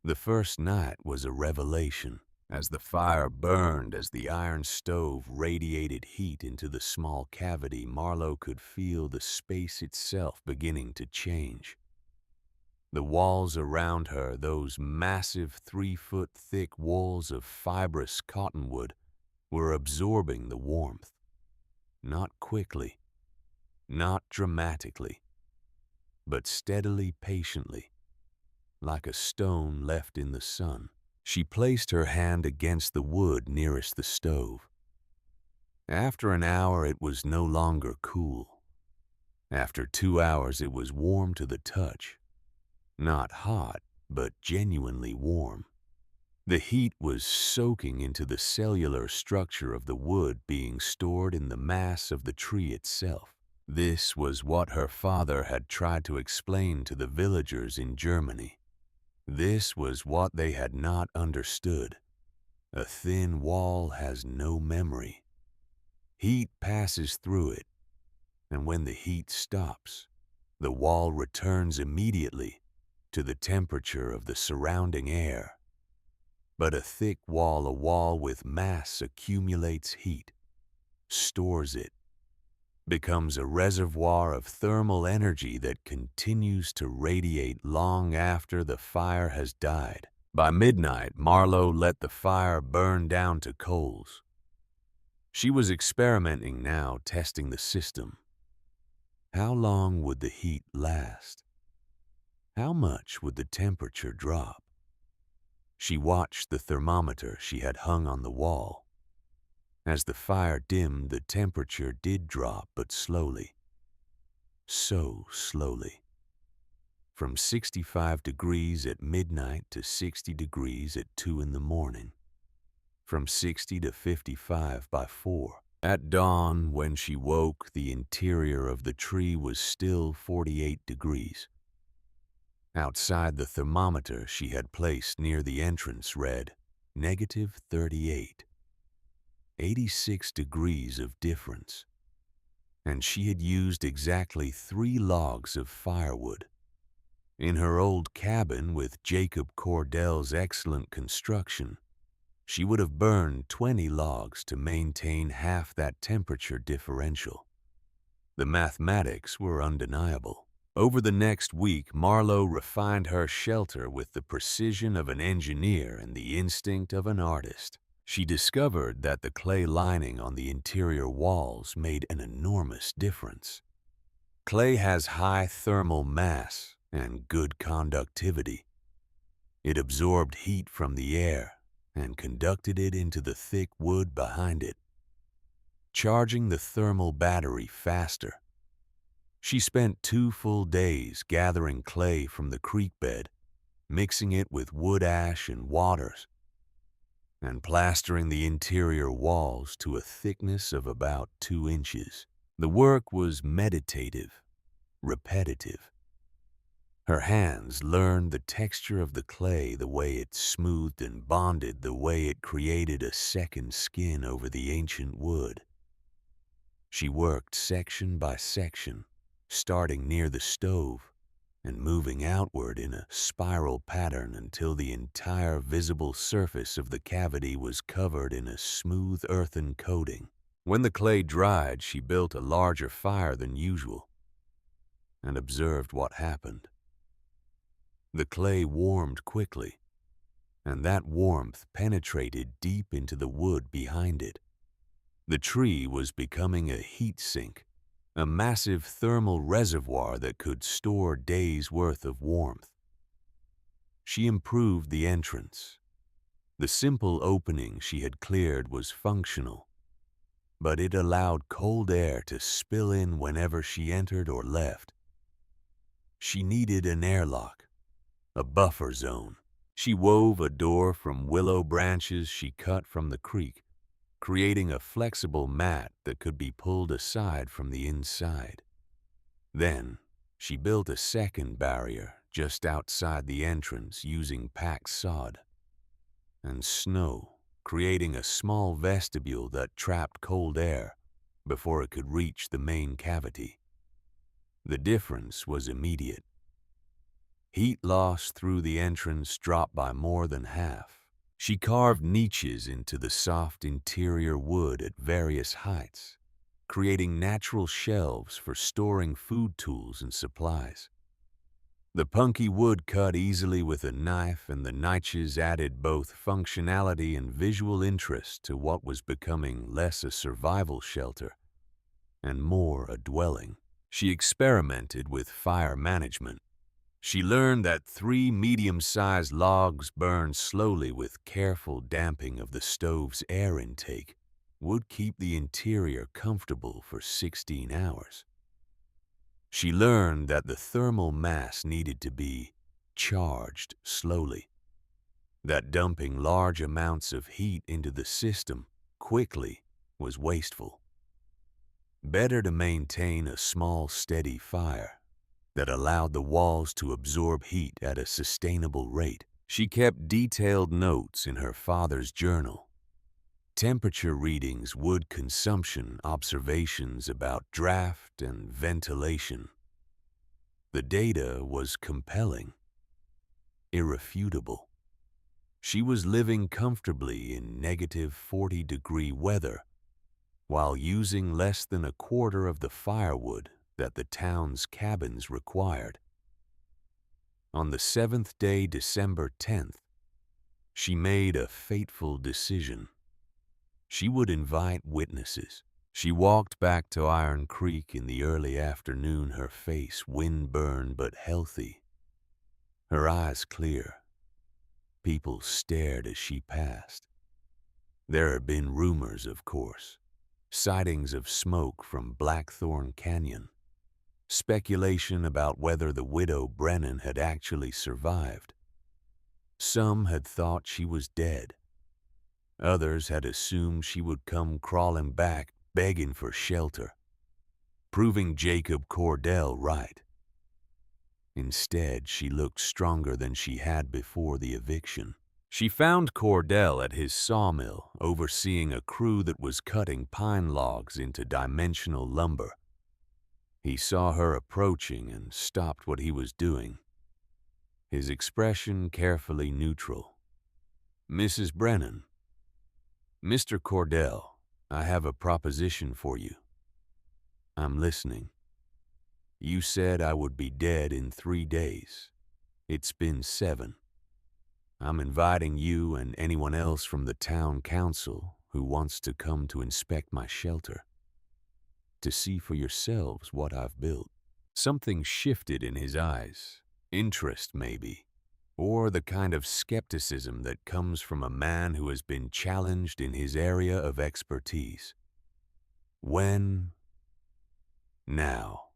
The first night was a revelation. As the fire burned, as the iron stove radiated heat into the small cavity, Marlowe could feel the space itself beginning to change. The walls around her, those massive 3-foot thick walls of fibrous cottonwood, were absorbing the warmth. Not quickly, not dramatically, but steadily, patiently, like a stone left in the sun. She placed her hand against the wood nearest the stove. After an hour, it was no longer cool. After 2 hours, it was warm to the touch. Not hot, but genuinely warm. The heat was soaking into the cellular structure of the wood, being stored in the mass of the tree itself. This was what her father had tried to explain to the villagers in Germany. This was what they had not understood. A thin wall has no memory. Heat passes through it, and when the heat stops, the wall returns immediately to the temperature of the surrounding air. But a thick wall, a wall with mass, accumulates heat, stores it, becomes a reservoir of thermal energy that continues to radiate long after the fire has died. By midnight, Marlowe let the fire burn down to coals. She was experimenting now, testing the system. How long would the heat last? How much would the temperature drop? She watched the thermometer she had hung on the wall. As the fire dimmed, the temperature did drop, but slowly. So slowly. From 65 degrees at midnight to 60 degrees at 2 in the morning. From 60 to 55 by 4. At dawn, when she woke, the interior of the tree was still 48 degrees. Outside, the thermometer she had placed near the entrance read -38. 86 degrees of difference. And she had used exactly 3 logs of firewood. In her old cabin with Jacob Cordell's excellent construction, she would have burned 20 logs to maintain half that temperature differential. The mathematics were undeniable. Over the next week, Marlowe refined her shelter with the precision of an engineer and the instinct of an artist. She discovered that the clay lining on the interior walls made an enormous difference. Clay has high thermal mass and good conductivity. It absorbed heat from the air and conducted it into the thick wood behind it, charging the thermal battery faster. She spent 2 full days gathering clay from the creek bed, mixing it with wood ash and waters, and plastering the interior walls to a thickness of about 2 inches. The work was meditative, repetitive. Her hands learned the texture of the clay, the way it smoothed and bonded, the way it created a second skin over the ancient wood. She worked section by section, starting near the stove and moving outward in a spiral pattern until the entire visible surface of the cavity was covered in a smooth earthen coating. When the clay dried, she built a larger fire than usual and observed what happened. The clay warmed quickly, and that warmth penetrated deep into the wood behind it. The tree was becoming a heat sink, a massive thermal reservoir that could store days' worth of warmth. She improved the entrance. The simple opening she had cleared was functional, but it allowed cold air to spill in whenever she entered or left. She needed an airlock, a buffer zone. She wove a door from willow branches she cut from the creek, creating a flexible mat that could be pulled aside from the inside. Then, she built a second barrier just outside the entrance using packed sod and snow, creating a small vestibule that trapped cold air before it could reach the main cavity. The difference was immediate. Heat loss through the entrance dropped by more than half. She carved niches into the soft interior wood at various heights, creating natural shelves for storing food tools and supplies. The punky wood cut easily with a knife, and the niches added both functionality and visual interest to what was becoming less a survival shelter and more a dwelling. She experimented with fire management. She learned that 3 medium-sized logs burned slowly with careful damping of the stove's air intake would keep the interior comfortable for 16 hours. She learned that the thermal mass needed to be charged slowly, that dumping large amounts of heat into the system quickly was wasteful. Better to maintain a small, steady fire that allowed the walls to absorb heat at a sustainable rate. She kept detailed notes in her father's journal. Temperature readings, wood consumption, observations about draft and ventilation. The data was compelling, irrefutable. She was living comfortably in -40-degree weather while using less than a quarter of the firewood that the town's cabins required. On the 7th day, December 10th, she made a fateful decision. She would invite witnesses. She walked back to Iron Creek in the early afternoon, her face wind-burned but healthy, her eyes clear. People stared as she passed. There had been rumors, of course, sightings of smoke from Blackthorn Canyon, speculation about whether the widow Brennan had actually survived. Some had thought she was dead. Others had assumed she would come crawling back, begging for shelter, proving Jacob Cordell right. Instead, she looked stronger than she had before the eviction. She found Cordell at his sawmill, overseeing a crew that was cutting pine logs into dimensional lumber. He saw her approaching and stopped what he was doing, his expression carefully neutral. "Mrs. Brennan." "Mr. Cordell, I have a proposition for you." "I'm listening." "You said I would be dead in 3 days. It's been 7. I'm inviting you and anyone else from the town council who wants to come to inspect my shelter, to see for yourselves what I've built." Something shifted in his eyes. Interest, maybe, or the kind of skepticism that comes from a man who has been challenged in his area of expertise. "When?" "Now.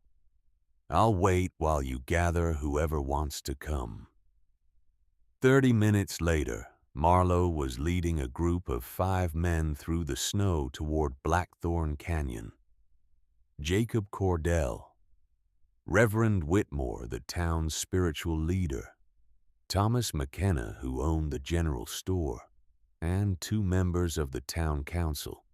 I'll wait while you gather whoever wants to come." 30 minutes later, Marlowe was leading a group of 5 men through the snow toward Blackthorn Canyon. Jacob Cordell, Reverend Whitmore, the town's spiritual leader, Thomas McKenna, who owned the general store, and 2 members of the town council,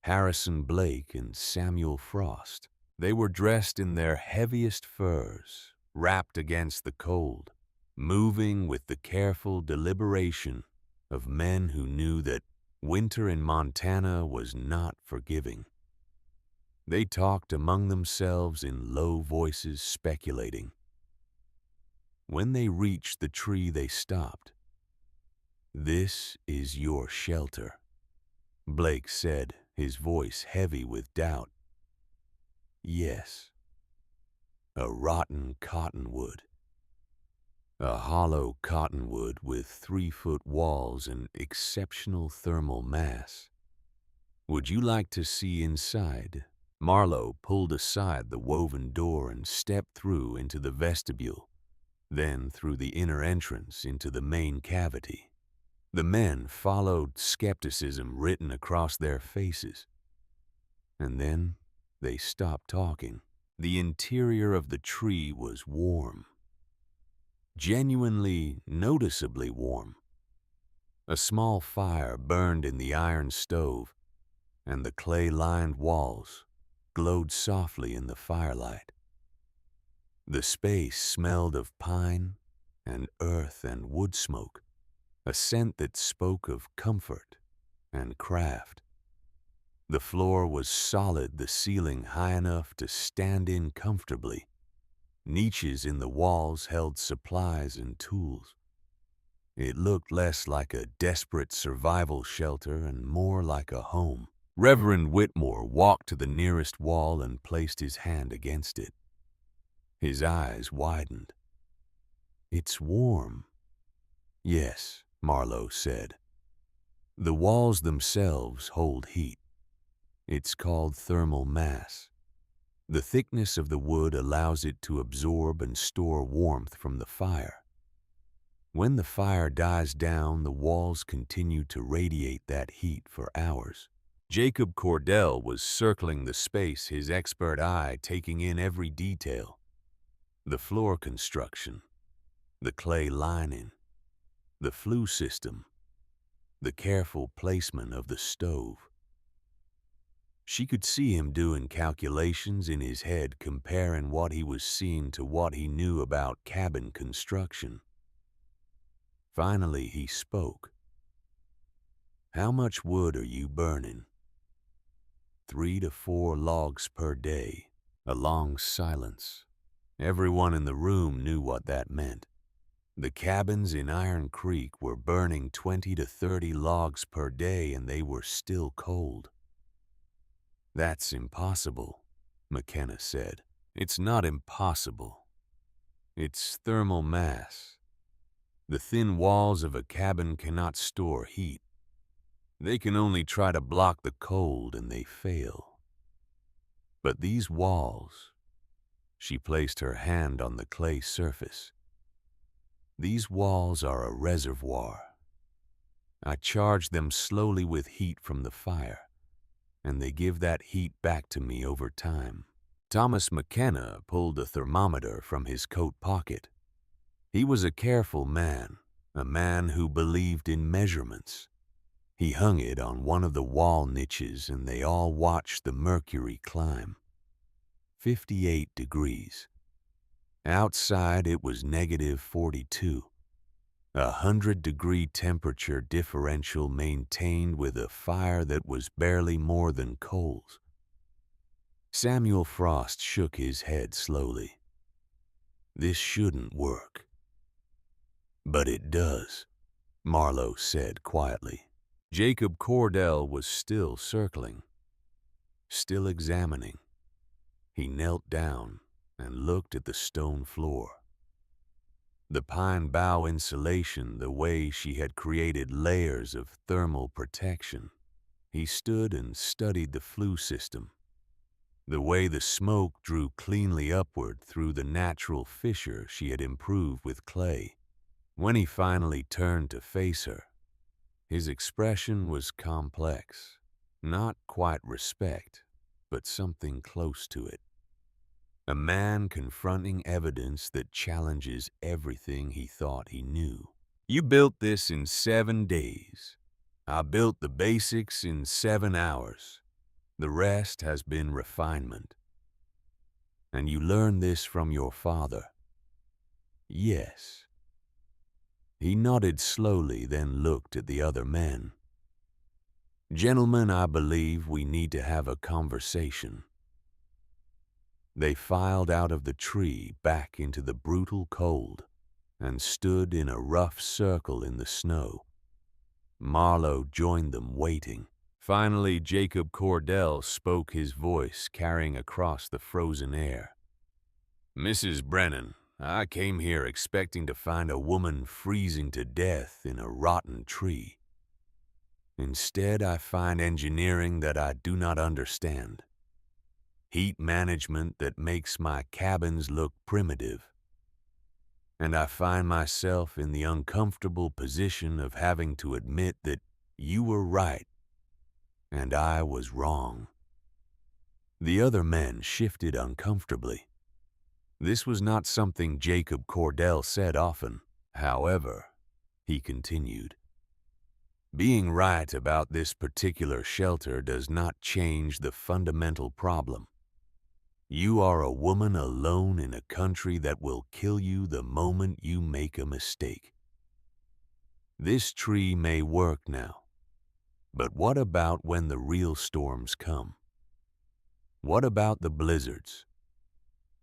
Harrison Blake and Samuel Frost. They were dressed in their heaviest furs, wrapped against the cold, moving with the careful deliberation of men who knew that winter in Montana was not forgiving. They talked among themselves in low voices, speculating. When they reached the tree, they stopped. "This is your shelter," Blake said, his voice heavy with doubt. "Yes." A rotten cottonwood. A hollow cottonwood with 3-foot walls and exceptional thermal mass. "Would you like to see inside?" Marlowe pulled aside the woven door and stepped through into the vestibule, then through the inner entrance into the main cavity. The men followed, skepticism written across their faces. And then they stopped talking. The interior of the tree was warm. Genuinely, noticeably warm. A small fire burned in the iron stove, and the clay-lined walls glowed softly in the firelight. The space smelled of pine and earth and wood smoke, a scent that spoke of comfort and craft. The floor was solid, the ceiling high enough to stand in comfortably. Niches in the walls held supplies and tools. It looked less like a desperate survival shelter and more like a home. Reverend Whitmore walked to the nearest wall and placed his hand against it. His eyes widened. "It's warm." "Yes," Marlowe said. "The walls themselves hold heat. It's called thermal mass. The thickness of the wood allows it to absorb and store warmth from the fire. When the fire dies down, the walls continue to radiate that heat for hours." Jacob Cordell was circling the space, his expert eye taking in every detail. The floor construction, the clay lining, the flue system, the careful placement of the stove. She could see him doing calculations in his head, comparing what he was seeing to what he knew about cabin construction. Finally, he spoke. "How much wood are you burning?" 3 to 4 logs per day." A long silence. Everyone in the room knew what that meant. The cabins in Iron Creek were burning 20 to 30 logs per day and they were still cold. "That's impossible," McKenna said. "It's not impossible. It's thermal mass. The thin walls of a cabin cannot store heat. They can only try to block the cold and they fail. But these walls," she placed her hand on the clay surface, "these walls are a reservoir. I charge them slowly with heat from the fire, and they give that heat back to me over time." Thomas McKenna pulled a thermometer from his coat pocket. He was a careful man, a man who believed in measurements. He hung it on one of the wall niches and they all watched the mercury climb. 58 degrees. Outside it was negative 42. 100-degree temperature differential maintained with a fire that was barely more than coals. Samuel Frost shook his head slowly. "This shouldn't work." "But it does," Marlowe said quietly. Jacob Cordell was still circling, still examining. He knelt down and looked at the stone floor. The pine bough insulation, the way she had created layers of thermal protection. He stood and studied the flue system, the way the smoke drew cleanly upward through the natural fissure she had improved with clay. When he finally turned to face her, his expression was complex, not quite respect, but something close to it. A man confronting evidence that challenges everything he thought he knew. "You built this in 7 days. I built the basics in 7 hours. The rest has been refinement. And you learned this from your father." "Yes." He nodded slowly, then looked at the other men. "Gentlemen, I believe we need to have a conversation." They filed out of the tree back into the brutal cold and stood in a rough circle in the snow. Marlowe joined them, waiting. Finally, Jacob Cordell spoke, his voice carrying across the frozen air. "Mrs. Brennan, I came here expecting to find a woman freezing to death in a rotten tree. Instead, I find engineering that I do not understand. Heat management that makes my cabins look primitive. And I find myself in the uncomfortable position of having to admit that you were right and I was wrong." The other men shifted uncomfortably. This was not something Jacob Cordell said often. "However," he continued, "being right about this particular shelter does not change the fundamental problem. You are a woman alone in a country that will kill you the moment you make a mistake. This tree may work now, but what about when the real storms come? What about the blizzards?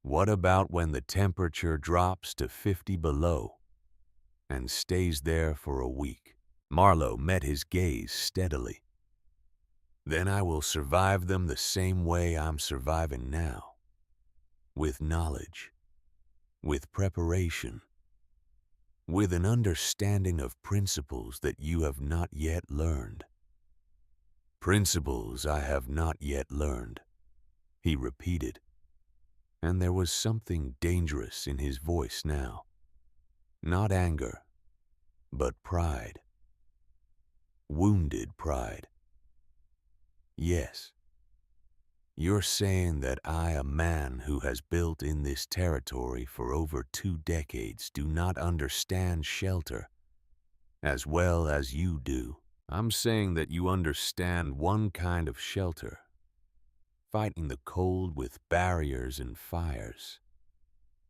What about when the temperature drops to 50 below and stays there for a week?" Marlowe met his gaze steadily. "Then I will survive them the same way I'm surviving now. With knowledge, with preparation, with an understanding of principles that you have not yet learned." "Principles I have not yet learned," he repeated, and there was something dangerous in his voice now. Not anger, but pride. Wounded pride. "Yes. You're saying that I, a man who has built in this territory for over 2 decades, do not understand shelter as well as you do." "I'm saying that you understand one kind of shelter, fighting the cold with barriers and fires.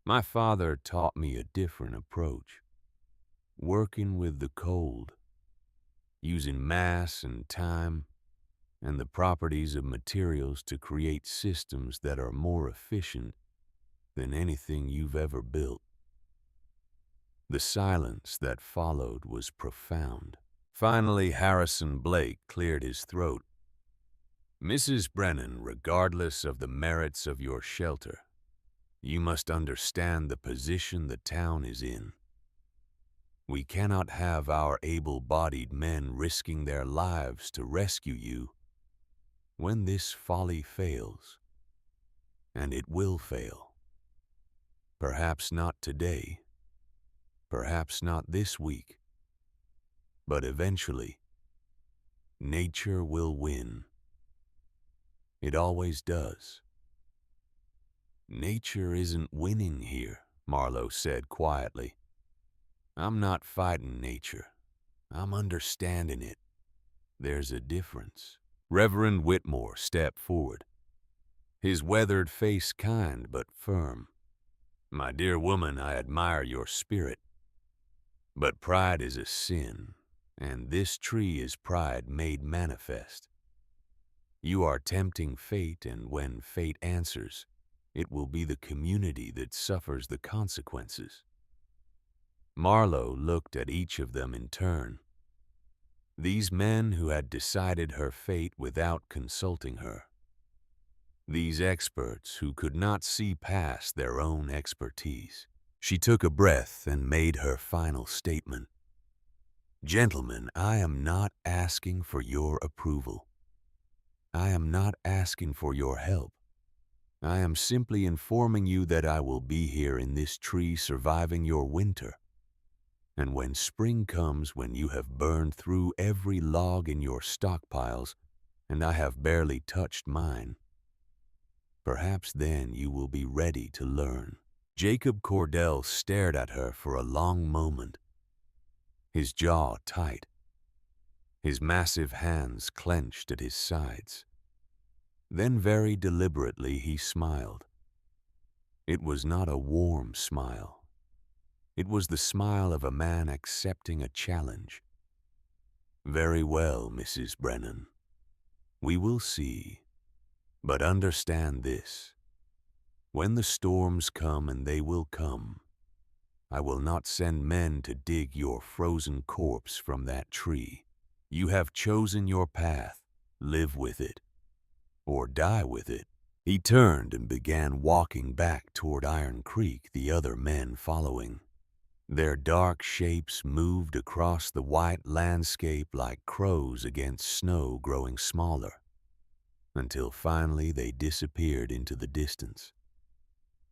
My father taught me a different approach, working with the cold, using mass and time and the properties of materials to create systems that are more efficient than anything you've ever built." The silence that followed was profound. Finally, Harrison Blake cleared his throat. "Mrs. Brennan, regardless of the merits of your shelter, you must understand the position the town is in. We cannot have our able-bodied men risking their lives to rescue you when this folly fails. And it will fail. Perhaps not today, perhaps not this week, but eventually, nature will win. It always does." "Nature isn't winning here," Marlowe said quietly. "I'm not fighting nature. I'm understanding it. There's a difference." Reverend Whitmore stepped forward, his weathered face kind but firm. "My dear woman, I admire your spirit. But pride is a sin, and this tree is pride made manifest. You are tempting fate, and when fate answers, it will be the community that suffers the consequences." Marlowe looked at each of them in turn. These men who had decided her fate without consulting her. These experts who could not see past their own expertise. She took a breath and made her final statement. "Gentlemen, I am not asking for your approval. I am not asking for your help. I am simply informing you that I will be here in this tree surviving your winter. And when spring comes, when you have burned through every log in your stockpiles, and I have barely touched mine, perhaps then you will be ready to learn." Jacob Cordell stared at her for a long moment, his jaw tight, his massive hands clenched at his sides. Then very deliberately he smiled. It was not a warm smile. It was the smile of a man accepting a challenge. "Very well, Mrs. Brennan. We will see. But understand this. When the storms come, and they will come, I will not send men to dig your frozen corpse from that tree. You have chosen your path. Live with it, or die with it." He turned and began walking back toward Iron Creek, the other men following. Their dark shapes moved across the white landscape like crows against snow growing smaller, until finally they disappeared into the distance.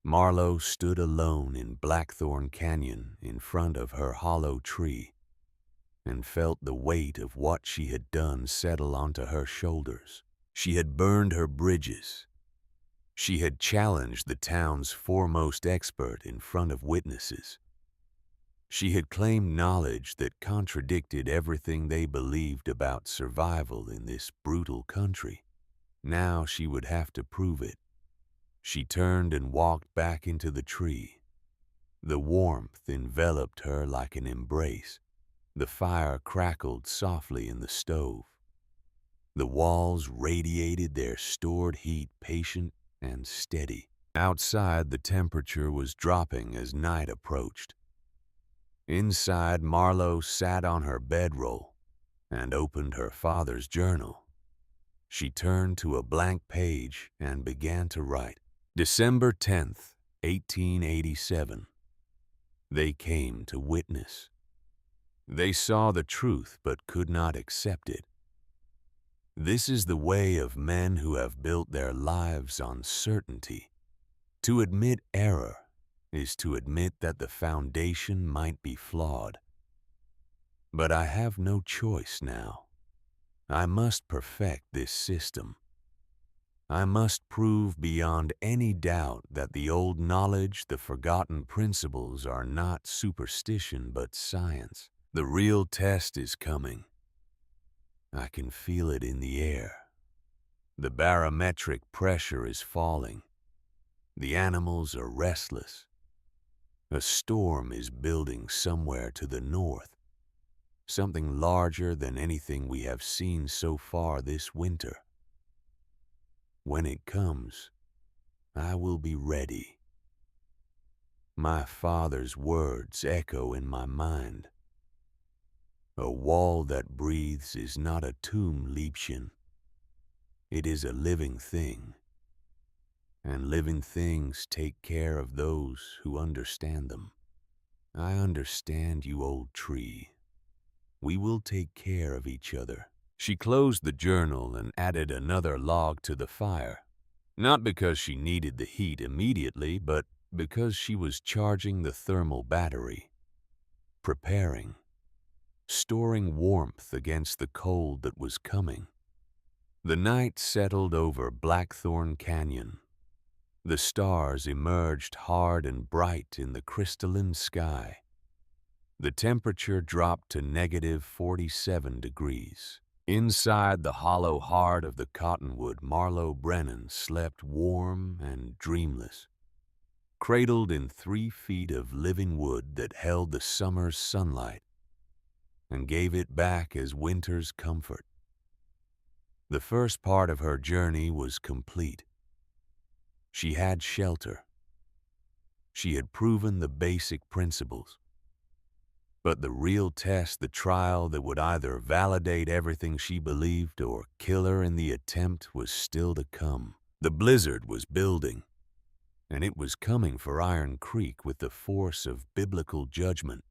Marlowe stood alone in Blackthorn Canyon in front of her hollow tree and felt the weight of what she had done settle onto her shoulders. She had burned her bridges. She had challenged the town's foremost expert in front of witnesses. She had claimed knowledge that contradicted everything they believed about survival in this brutal country. Now she would have to prove it. She turned and walked back into the tree. The warmth enveloped her like an embrace. The fire crackled softly in the stove. The walls radiated their stored heat, patient and steady. Outside, the temperature was dropping as night approached. Inside, Marlowe sat on her bedroll and opened her father's journal. She turned to a blank page and began to write. December 10th, 1887. They came to witness. They saw the truth but could not accept it. This is the way of men who have built their lives on certainty. To admit error is to admit that the foundation might be flawed. But I have no choice now. I must perfect this system. I must prove beyond any doubt that the old knowledge, the forgotten principles are not superstition but science. The real test is coming. I can feel it in the air. The barometric pressure is falling. The animals are restless. A storm is building somewhere to the north, something larger than anything we have seen so far this winter. When it comes, I will be ready. My father's words echo in my mind. A wall that breathes is not a tomb, Liebchen. It is a living thing, and living things take care of those who understand them. I understand you, old tree. We will take care of each other. She closed the journal and added another log to the fire, not because she needed the heat immediately, but because she was charging the thermal battery, preparing, storing warmth against the cold that was coming. The night settled over Blackthorn Canyon. The stars emerged hard and bright in the crystalline sky. The temperature dropped to -47 degrees. Inside the hollow heart of the cottonwood, Marlowe Brennan slept warm and dreamless, cradled in 3 feet of living wood that held the summer's sunlight and gave it back as winter's comfort. The first part of her journey was complete. She had shelter. She had proven the basic principles. But the real test, the trial that would either validate everything she believed or kill her in the attempt, was still to come. The blizzard was building, and it was coming for Iron Creek with the force of biblical judgment.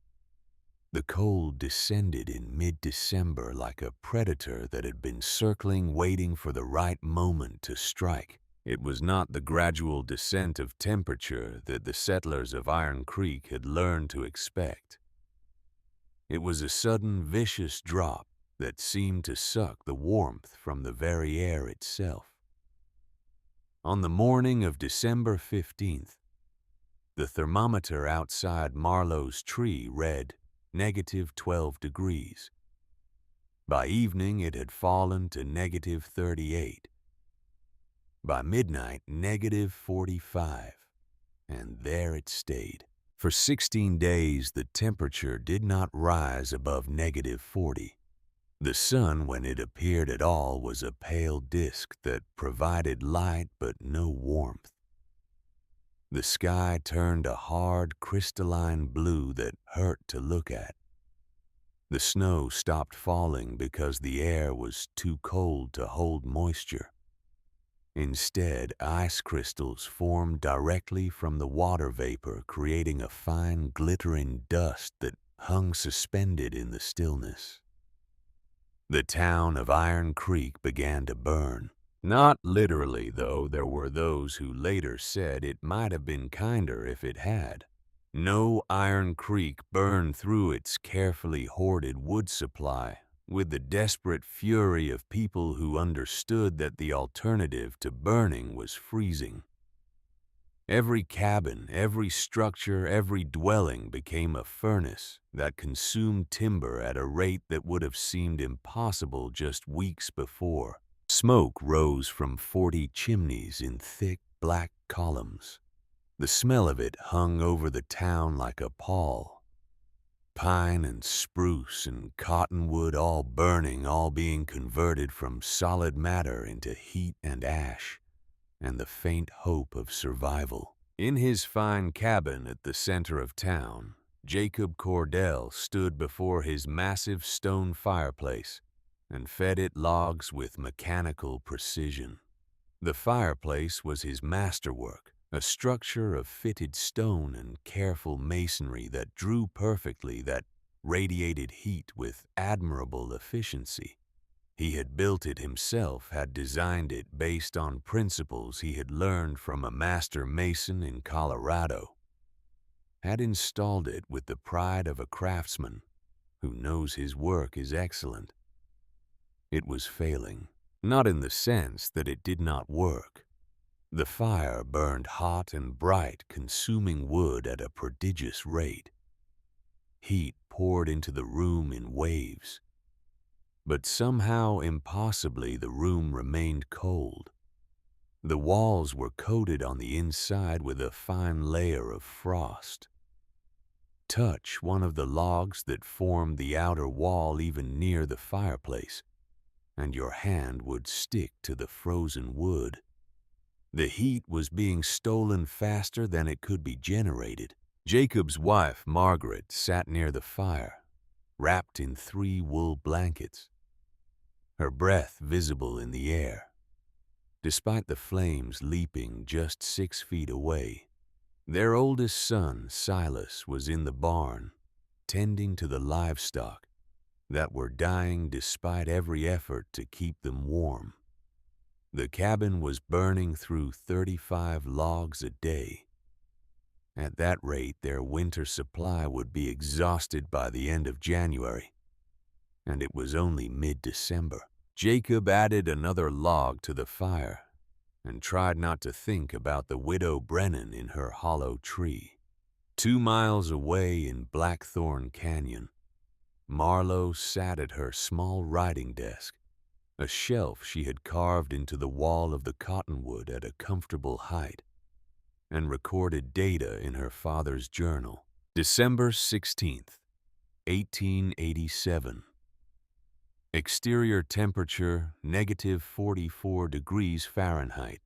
The cold descended in mid-December like a predator that had been circling, waiting for the right moment to strike. It was not the gradual descent of temperature that the settlers of Iron Creek had learned to expect. It was a sudden, vicious drop that seemed to suck the warmth from the very air itself. On the morning of December 15th, the thermometer outside Marlowe's tree read -12 degrees. By evening, it had fallen to -38. By midnight, -45, and there it stayed. For 16 days, the temperature did not rise above -40. The sun, when it appeared at all, was a pale disk that provided light but no warmth. The sky turned a hard, crystalline blue that hurt to look at. The snow stopped falling because the air was too cold to hold moisture. Instead, ice crystals formed directly from the water vapor, creating a fine, glittering dust that hung suspended in the stillness. The town of Iron Creek began to burn. Not literally, though. There were those who later said it might have been kinder if it had. No, Iron Creek burned through its carefully hoarded wood supply with the desperate fury of people who understood that the alternative to burning was freezing. Every cabin, every structure, every dwelling became a furnace that consumed timber at a rate that would have seemed impossible just weeks before. Smoke rose from 40 chimneys in thick black columns. The smell of it hung over the town like a pall. Pine and spruce and cottonwood all burning, all being converted from solid matter into heat and ash, and the faint hope of survival. In his fine cabin at the center of town, Jacob Cordell stood before his massive stone fireplace and fed it logs with mechanical precision. The fireplace was his masterwork, a structure of fitted stone and careful masonry that drew perfectly, that radiated heat with admirable efficiency. He had built it himself, had designed it based on principles he had learned from a master mason in Colorado, had installed it with the pride of a craftsman who knows his work is excellent. It was failing, not in the sense that it did not work. The fire burned hot and bright, consuming wood at a prodigious rate. Heat poured into the room in waves. But somehow, impossibly, the room remained cold. The walls were coated on the inside with a fine layer of frost. Touch one of the logs that formed the outer wall even near the fireplace, and your hand would stick to the frozen wood. The heat was being stolen faster than it could be generated. Jacob's wife, Margaret, sat near the fire, wrapped in 3 wool blankets, her breath visible in the air. Despite the flames leaping just 6 feet away, their oldest son, Silas, was in the barn, tending to the livestock that were dying despite every effort to keep them warm. The cabin was burning through 35 logs a day. At that rate, their winter supply would be exhausted by the end of January, and it was only mid-December. Jacob added another log to the fire and tried not to think about the widow Brennan in her hollow tree. 2 miles away in Blackthorn Canyon, Marlowe sat at her small writing desk, a shelf she had carved into the wall of the cottonwood at a comfortable height, and recorded data in her father's journal. December 16th, 1887. Exterior temperature negative 44 degrees Fahrenheit.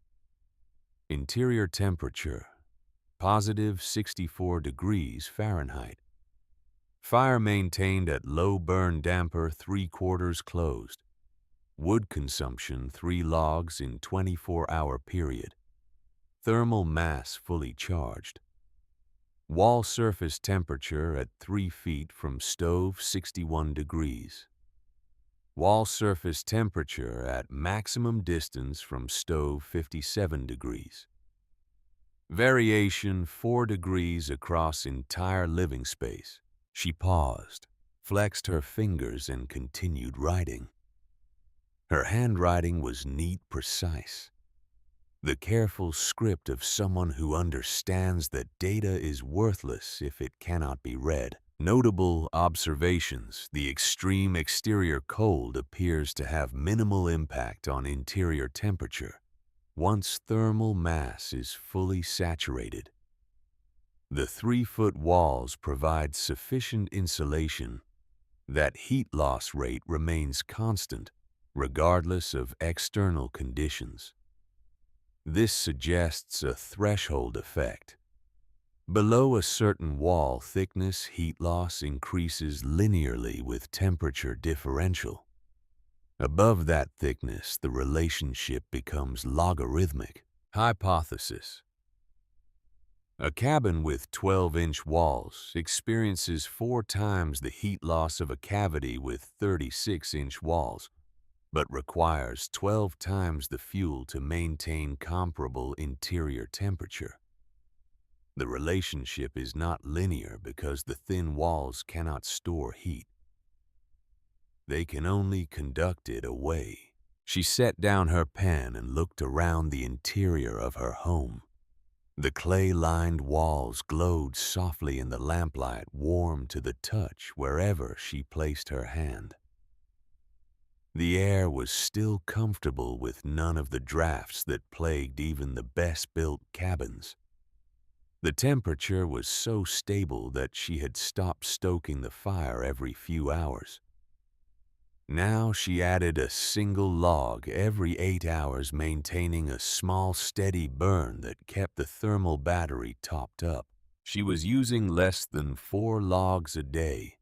Interior temperature positive 64 degrees Fahrenheit. Fire maintained at low burn damper 3/4 closed. Wood consumption 3 logs in 24-hour period. Thermal mass fully charged. Wall surface temperature at 3 feet from stove 61 degrees. Wall surface temperature at maximum distance from stove 57 degrees. Variation 4 degrees across entire living space. She paused, flexed her fingers, and continued writing. Her handwriting was neat, precise. The careful script of someone who understands that data is worthless if it cannot be read. Notable observations: the extreme exterior cold appears to have minimal impact on interior temperature once thermal mass is fully saturated. The 3-foot walls provide sufficient insulation that heat loss rate remains constant regardless of external conditions. This suggests a threshold effect. Below a certain wall thickness, heat loss increases linearly with temperature differential. Above that thickness, the relationship becomes logarithmic. Hypothesis: a cabin with 12-inch walls experiences 4 times the heat loss of a cavity with 36-inch walls, but requires 12 times the fuel to maintain comparable interior temperature. The relationship is not linear because the thin walls cannot store heat. They can only conduct it away. She set down her pen and looked around the interior of her home. The clay-lined walls glowed softly in the lamplight, warm to the touch wherever she placed her hand. The air was still comfortable with none of the drafts that plagued even the best-built cabins. The temperature was so stable that she had stopped stoking the fire every few hours. Now she added a single log every 8 hours, maintaining a small steady burn that kept the thermal battery topped up. She was using less than 4 logs a day.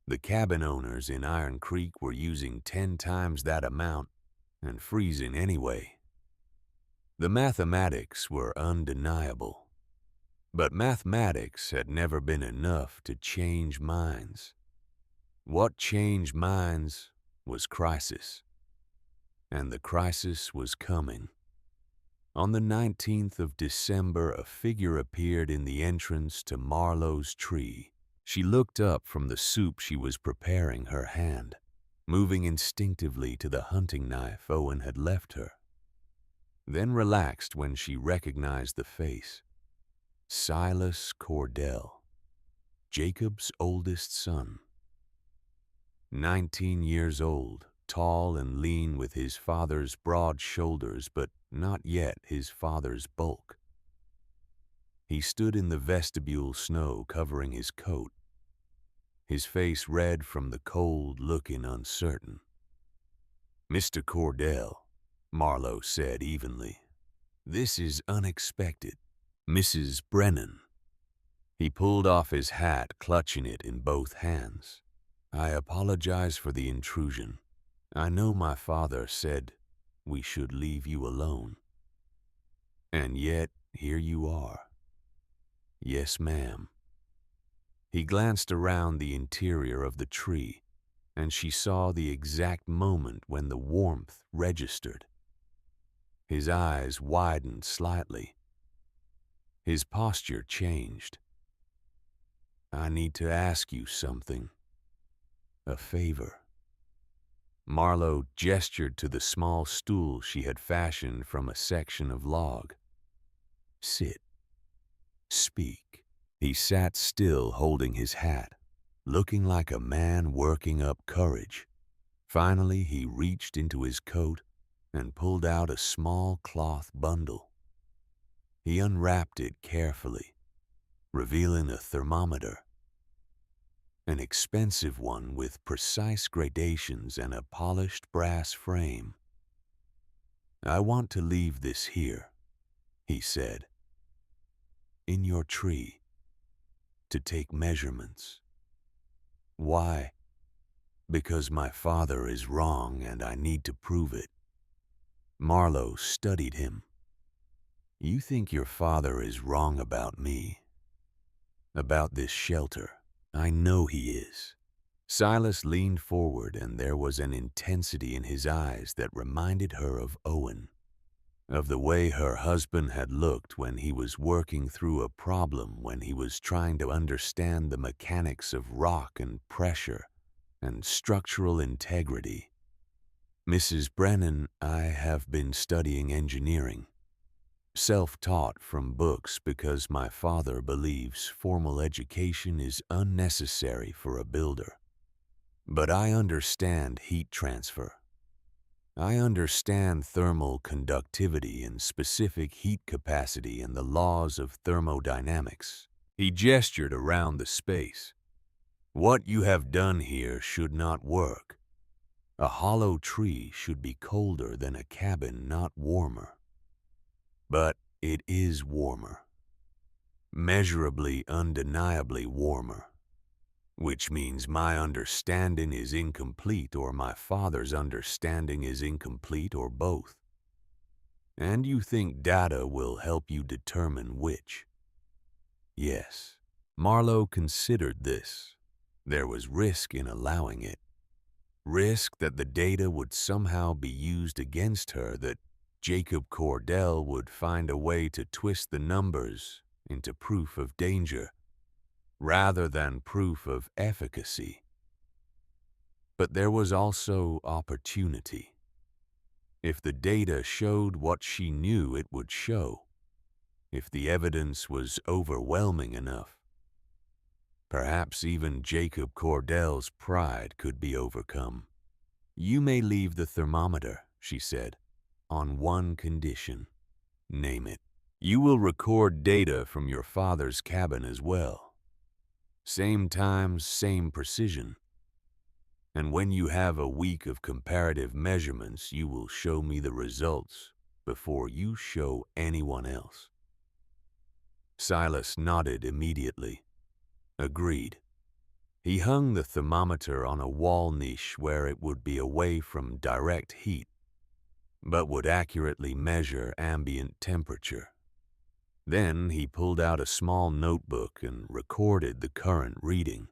The cabin owners in Iron Creek were using 10 times that amount and freezing anyway. The mathematics were undeniable. But mathematics had never been enough to change minds. What changed minds was crisis. And the crisis was coming. On the 19th of December, a figure appeared in the entrance to Marlowe's tree. She looked up from the soup she was preparing, her hand moving instinctively to the hunting knife Owen had left her, then relaxed when she recognized the face. Silas Cordell, Jacob's oldest son. 19 years old, tall and lean with his father's broad shoulders, but not yet his father's bulk. He stood in the vestibule snow covering his coat, his face red from the cold, looking uncertain. "Mr. Cordell," Marlowe said evenly, "this is unexpected. Mrs. Brennan." He pulled off his hat, clutching it in both hands. I apologize for the intrusion. I know my father said we should leave you alone. And yet, here you are. Yes, ma'am. He glanced around the interior of the tree, and she saw the exact moment when the warmth registered. His eyes widened slightly. His posture changed. I need to ask you something. A favor. Marlowe gestured to the small stool she had fashioned from a section of log. Sit. Speak. He sat still, holding his hat, looking like a man working up courage. Finally, he reached into his coat and pulled out a small cloth bundle. He unwrapped it carefully, revealing a thermometer. An expensive one with precise gradations and a polished brass frame. I want to leave this here, he said, in your tree, to take measurements. Why? Because my father is wrong and I need to prove it. Marlowe studied him. You think your father is wrong about me, about this shelter. I know he is. Silas leaned forward, and there was an intensity in his eyes that reminded her of Owen, of the way her husband had looked when he was working through a problem, when he was trying to understand the mechanics of rock and pressure and structural integrity. Mrs. Brennan, I have been studying engineering. Self-taught from books because my father believes formal education is unnecessary for a builder. But I understand heat transfer. I understand thermal conductivity and specific heat capacity and the laws of thermodynamics. He gestured around the space. What you have done here should not work. A hollow tree should be colder than a cabin, not warmer. But it is warmer. Measurably, undeniably warmer. Which means my understanding is incomplete, or my father's understanding is incomplete, or both. And you think data will help you determine which? Yes. Marlowe considered this. There was risk in allowing it. Risk that the data would somehow be used against her, that Jacob Cordell would find a way to twist the numbers into proof of danger, rather than proof of efficacy. But there was also opportunity. If the data showed what she knew it would show, if the evidence was overwhelming enough, perhaps even Jacob Cordell's pride could be overcome. You may leave the thermometer, she said, on one condition. Name it. You will record data from your father's cabin as well. Same times, same precision. And when you have a week of comparative measurements, you will show me the results before you show anyone else. Silas nodded immediately. Agreed. He hung the thermometer on a wall niche where it would be away from direct heat, but would accurately measure ambient temperature. Then he pulled out a small notebook and recorded the current reading.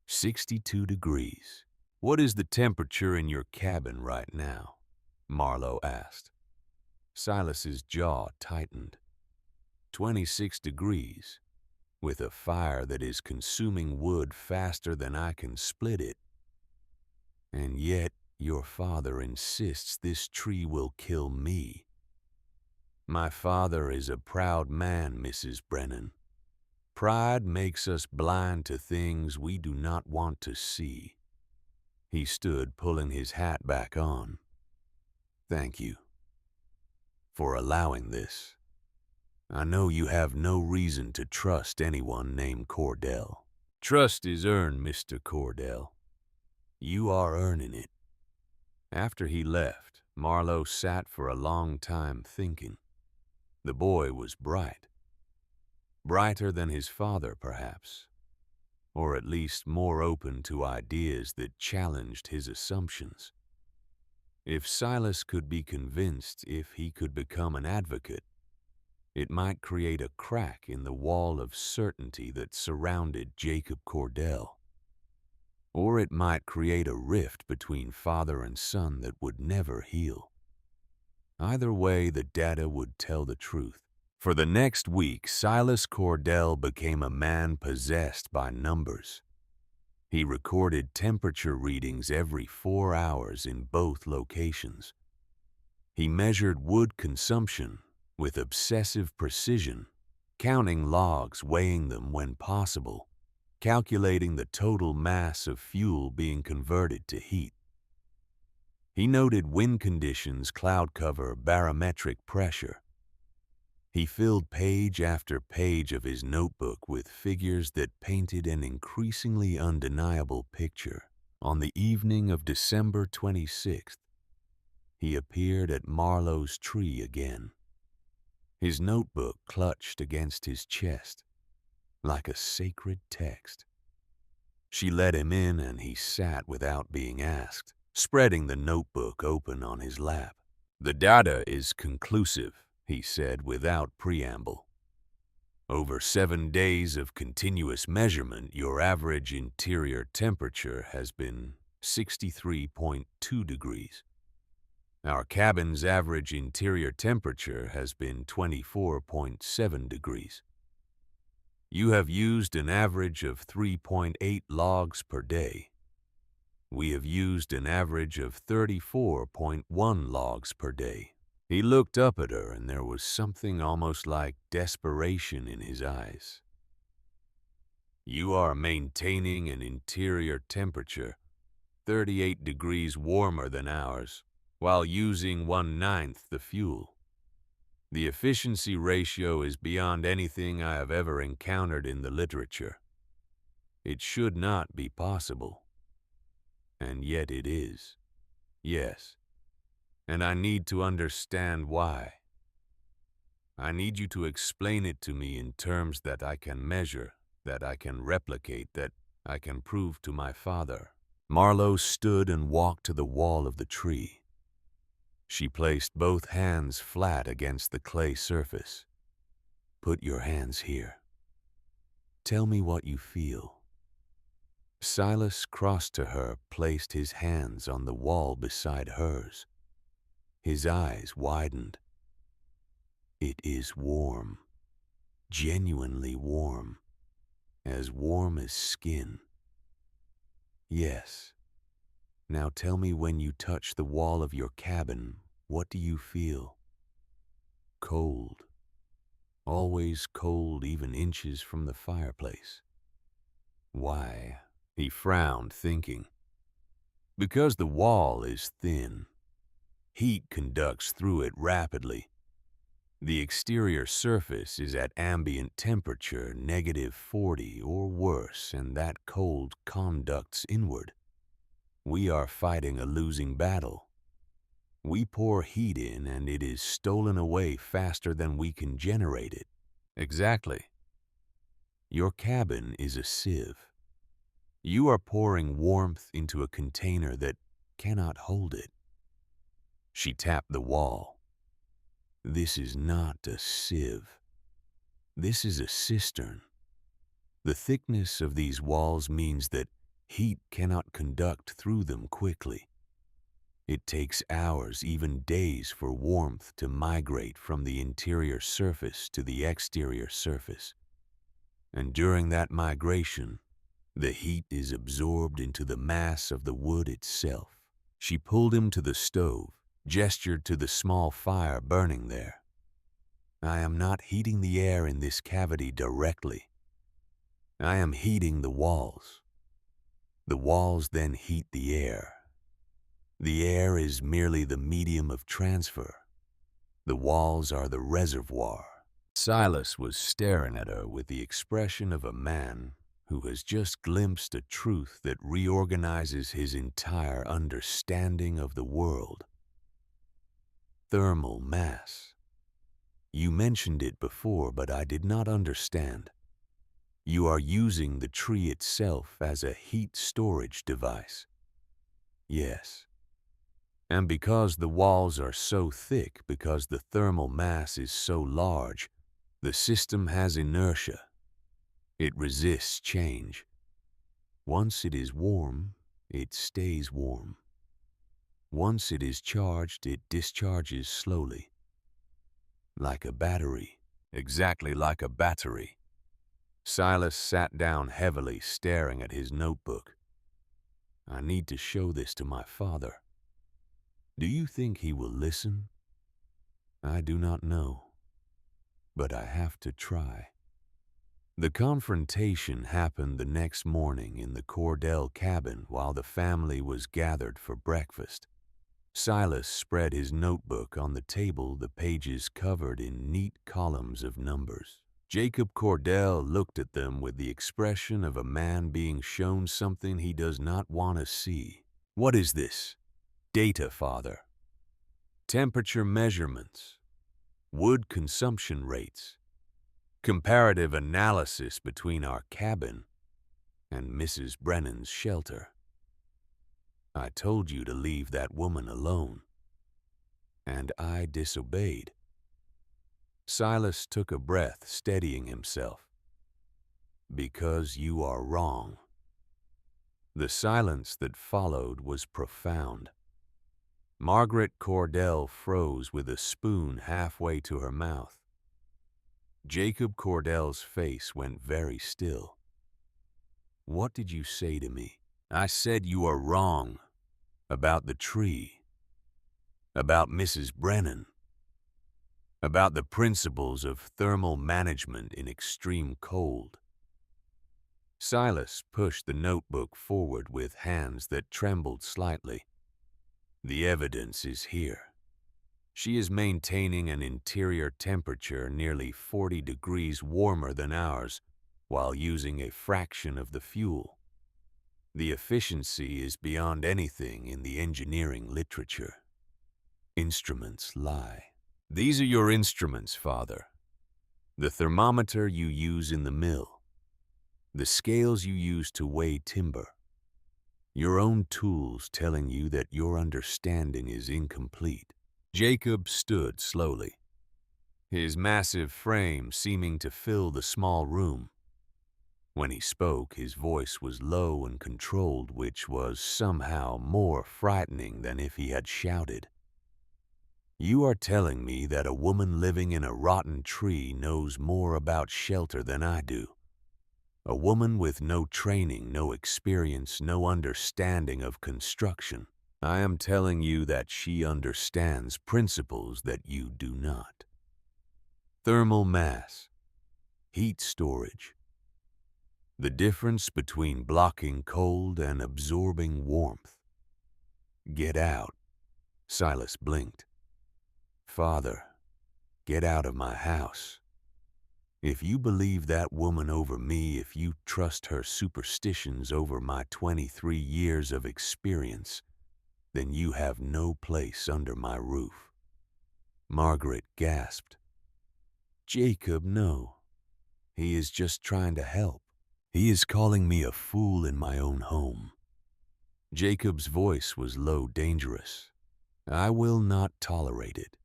62 degrees. What is the temperature in your cabin right now? Marlowe asked. Silas's jaw tightened. 26 degrees, with a fire that is consuming wood faster than I can split it. And yet your father insists this tree will kill me. My father is a proud man, Mrs. Brennan. Pride makes us blind to things we do not want to see. He stood, pulling his hat back on. Thank you for allowing this. I know you have no reason to trust anyone named Cordell. Trust is earned, Mr. Cordell. You are earning it. After he left, Marlowe sat for a long time thinking. The boy was bright. brighter than his father, perhaps, or at least more open to ideas that challenged his assumptions. If Silas could be convinced, if he could become an advocate, it might create a crack in the wall of certainty that surrounded Jacob Cordell. Or it might create a rift between father and son that would never heal. Either way, the data would tell the truth. For the next week, Silas Cordell became a man possessed by numbers. He recorded temperature readings every 4 hours in both locations. He measured wood consumption with obsessive precision, counting logs, weighing them when possible, calculating the total mass of fuel being converted to heat. He noted wind conditions, cloud cover, barometric pressure. He filled page after page of his notebook with figures that painted an increasingly undeniable picture. On the evening of December 26th, he appeared at Marlowe's tree again. His notebook clutched against his chest like a sacred text. She let him in and he sat without being asked, spreading the notebook open on his lap. "The data is conclusive," he said without preamble. "Over 7 days of continuous measurement, your average interior temperature has been 63.2 degrees. Our cabin's average interior temperature has been 24.7 degrees. You have used an average of 3.8 logs per day. We have used an average of 34.1 logs per day." He looked up at her, and there was something almost like desperation in his eyes. "You are maintaining an interior temperature 38 degrees warmer than ours, while using 1/9 the fuel. The efficiency ratio is beyond anything I have ever encountered in the literature. It should not be possible. And yet it is. Yes. And I need to understand why. I need you to explain it to me in terms that I can measure, that I can replicate, that I can prove to my father." Marlowe stood and walked to the wall of the tree. She placed both hands flat against the clay surface. "Put your hands here. Tell me what you feel." Silas crossed to her, placed his hands on the wall beside hers. His eyes widened. "It is warm, genuinely warm as skin." "Yes. Now tell me, when you touch the wall of your cabin, what do you feel?" "Cold. Always cold, even inches from the fireplace." "Why?" He frowned, thinking. "Because the wall is thin. Heat conducts through it rapidly. The exterior surface is at ambient temperature, -40 or worse, and that cold conducts inward. We are fighting a losing battle. We pour heat in and it is stolen away faster than we can generate it." "Exactly. Your cabin is a sieve. You are pouring warmth into a container that cannot hold it." She tapped the wall. "This is not a sieve. This is a cistern. The thickness of these walls means that heat cannot conduct through them quickly. It takes hours, even days, for warmth to migrate from the interior surface to the exterior surface. And during that migration, the heat is absorbed into the mass of the wood itself." She pulled him to the stove, gestured to the small fire burning there. "I am not heating the air in this cavity directly. I am heating the walls. The walls then heat the air. The air is merely the medium of transfer. The walls are the reservoir." Silas was staring at her with the expression of a man who has just glimpsed a truth that reorganizes his entire understanding of the world. Thermal mass. You mentioned it before, but I did not understand. You are using the tree itself as a heat storage device. Yes. And because the walls are so thick, because the thermal mass is so large, the system has inertia. It resists change. Once it is warm, it stays warm. Once it is charged, it discharges slowly. Like a battery. Exactly like a battery. Silas sat down heavily, staring at his notebook. I need to show this to my father. Do you think he will listen? I do not know, but I have to try. The confrontation happened the next morning in the Cordell cabin while the family was gathered for breakfast. Silas spread his notebook on the table, the pages covered in neat columns of numbers. Jacob Cordell looked at them with the expression of a man being shown something he does not want to see. What is this? Data, father. Temperature measurements. Wood consumption rates. Comparative analysis between our cabin and Mrs. Brennan's shelter. I told you to leave that woman alone, and I disobeyed. Silas took a breath, steadying himself. Because you are wrong. The silence that followed was profound. Margaret Cordell froze with a spoon halfway to her mouth. Jacob Cordell's face went very still. What did you say to me? I said you are wrong. About the tree. About Mrs. Brennan. About the principles of thermal management in extreme cold. Silas pushed the notebook forward with hands that trembled slightly. The evidence is here. She is maintaining an interior temperature nearly 40 degrees warmer than ours while using a fraction of the fuel. The efficiency is beyond anything in the engineering literature. Instruments lie. These are your instruments, father. The thermometer you use in the mill. The scales you use to weigh timber. Your own tools telling you that your understanding is incomplete. Jacob stood slowly, his massive frame seeming to fill the small room. When he spoke, his voice was low and controlled, which was somehow more frightening than if he had shouted. You are telling me that a woman living in a rotten tree knows more about shelter than I do. A woman with no training, no experience, no understanding of construction. I am telling you that she understands principles that you do not. Thermal mass, heat storage. The difference between blocking cold and absorbing warmth. Get out. Silas blinked. Father, get out of my house. If you believe that woman over me, if you trust her superstitions over my 23 years of experience, then you have no place under my roof. Margaret gasped. Jacob, no. He is just trying to help. He is calling me a fool in my own home. Jacob's voice was low, dangerous. I will not tolerate it.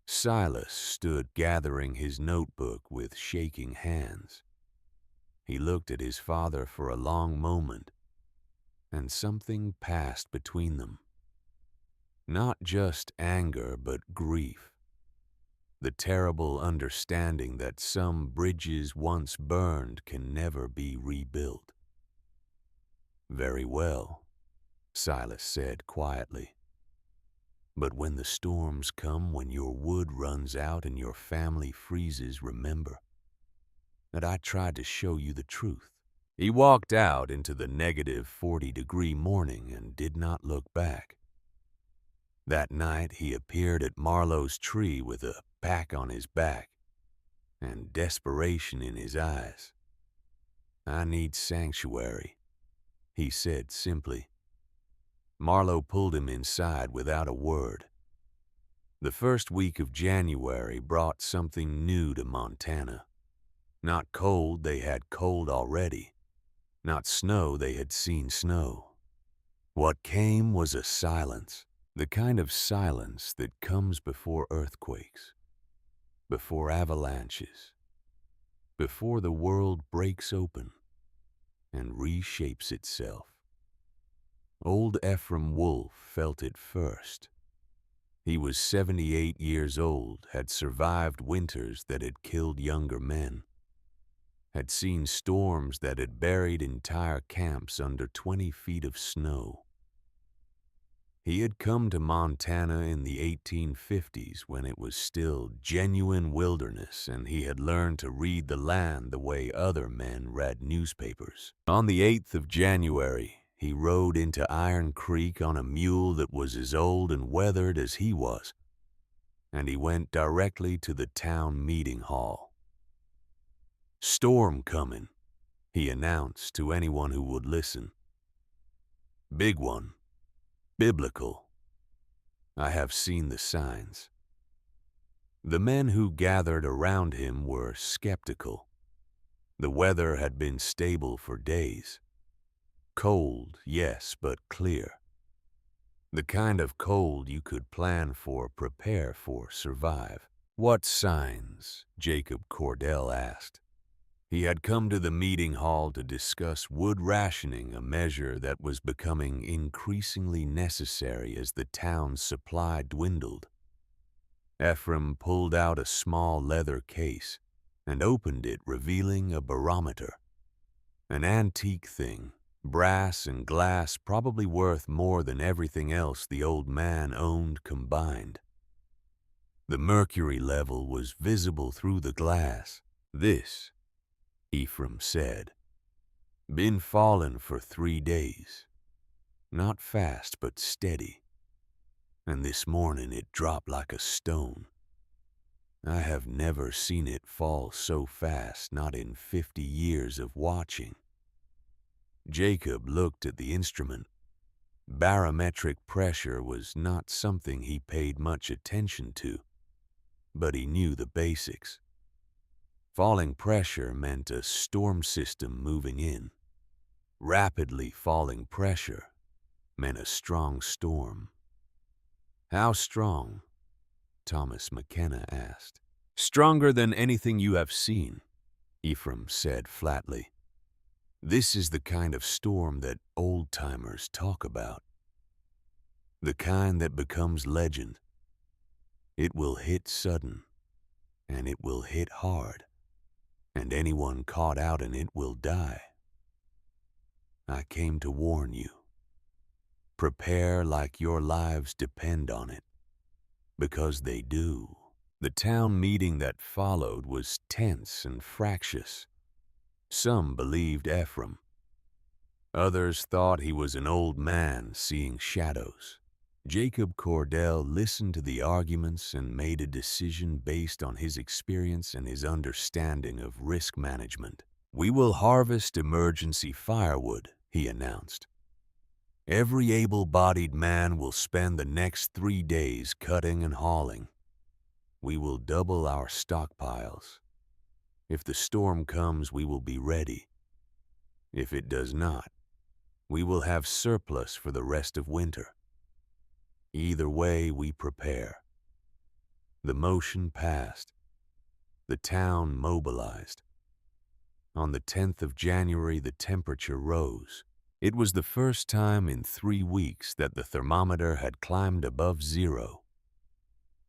Silas stood gathering his notebook with shaking hands. He looked at his father for a long moment, and something passed between them. Not just anger, but grief. The terrible understanding that some bridges once burned can never be rebuilt. Very well, Silas said quietly. But when the storms come, when your wood runs out and your family freezes, remember that I tried to show you the truth. He walked out into the negative 40-degree morning and did not look back. That night he appeared at Marlowe's tree with a pack on his back and desperation in his eyes. I need sanctuary, he said simply. Marlowe pulled him inside without a word. The first week of January brought something new to Montana. Not cold, they had cold already. Not snow, they had seen snow. What came was a silence, the kind of silence that comes before earthquakes, before avalanches, before the world breaks open and reshapes itself. Old Ephraim Wolf felt it first. He was 78 years old, had survived winters that had killed younger men, had seen storms that had buried entire camps under 20 feet of snow. He had come to Montana in the 1850s when it was still genuine wilderness, and he had learned to read the land the way other men read newspapers. On the 8th of January, he rode into Iron Creek on a mule that was as old and weathered as he was, and he went directly to the town meeting hall. "Storm comin'," he announced to anyone who would listen. "Big one. Biblical. I have seen the signs." The men who gathered around him were skeptical. The weather had been stable for days. Cold, yes, but clear. The kind of cold you could plan for, prepare for, survive. "What signs?" Jacob Cordell asked. He had come to the meeting hall to discuss wood rationing, a measure that was becoming increasingly necessary as the town's supply dwindled. Ephraim pulled out a small leather case and opened it, revealing a barometer. An antique thing, brass and glass, probably worth more than everything else the old man owned combined. The mercury level was visible through the glass. "This," Ephraim said, "been falling for 3 days. Not fast, but steady. And this morning it dropped like a stone. I have never seen it fall so fast, not in 50 years of watching." Jacob looked at the instrument. Barometric pressure was not something he paid much attention to, but he knew the basics. Falling pressure meant a storm system moving in. Rapidly falling pressure meant a strong storm. "How strong?" Thomas McKenna asked. "Stronger than anything you have seen," Ephraim said flatly. "This is the kind of storm that old-timers talk about. The kind that becomes legend. It will hit sudden, and it will hit hard, and anyone caught out in it will die. I came to warn you. Prepare like your lives depend on it, because they do." The town meeting that followed was tense and fractious. Some believed Ephraim. Others thought he was an old man seeing shadows. Jacob Cordell listened to the arguments and made a decision based on his experience and his understanding of risk management. "We will harvest emergency firewood," he announced. "Every able-bodied man will spend the next 3 days cutting and hauling. We will double our stockpiles. If the storm comes, we will be ready. If it does not, we will have surplus for the rest of winter. Either way, we prepare." The motion passed. The town mobilized. On the 10th of January, the temperature rose. It was the first time in 3 weeks that the thermometer had climbed above zero,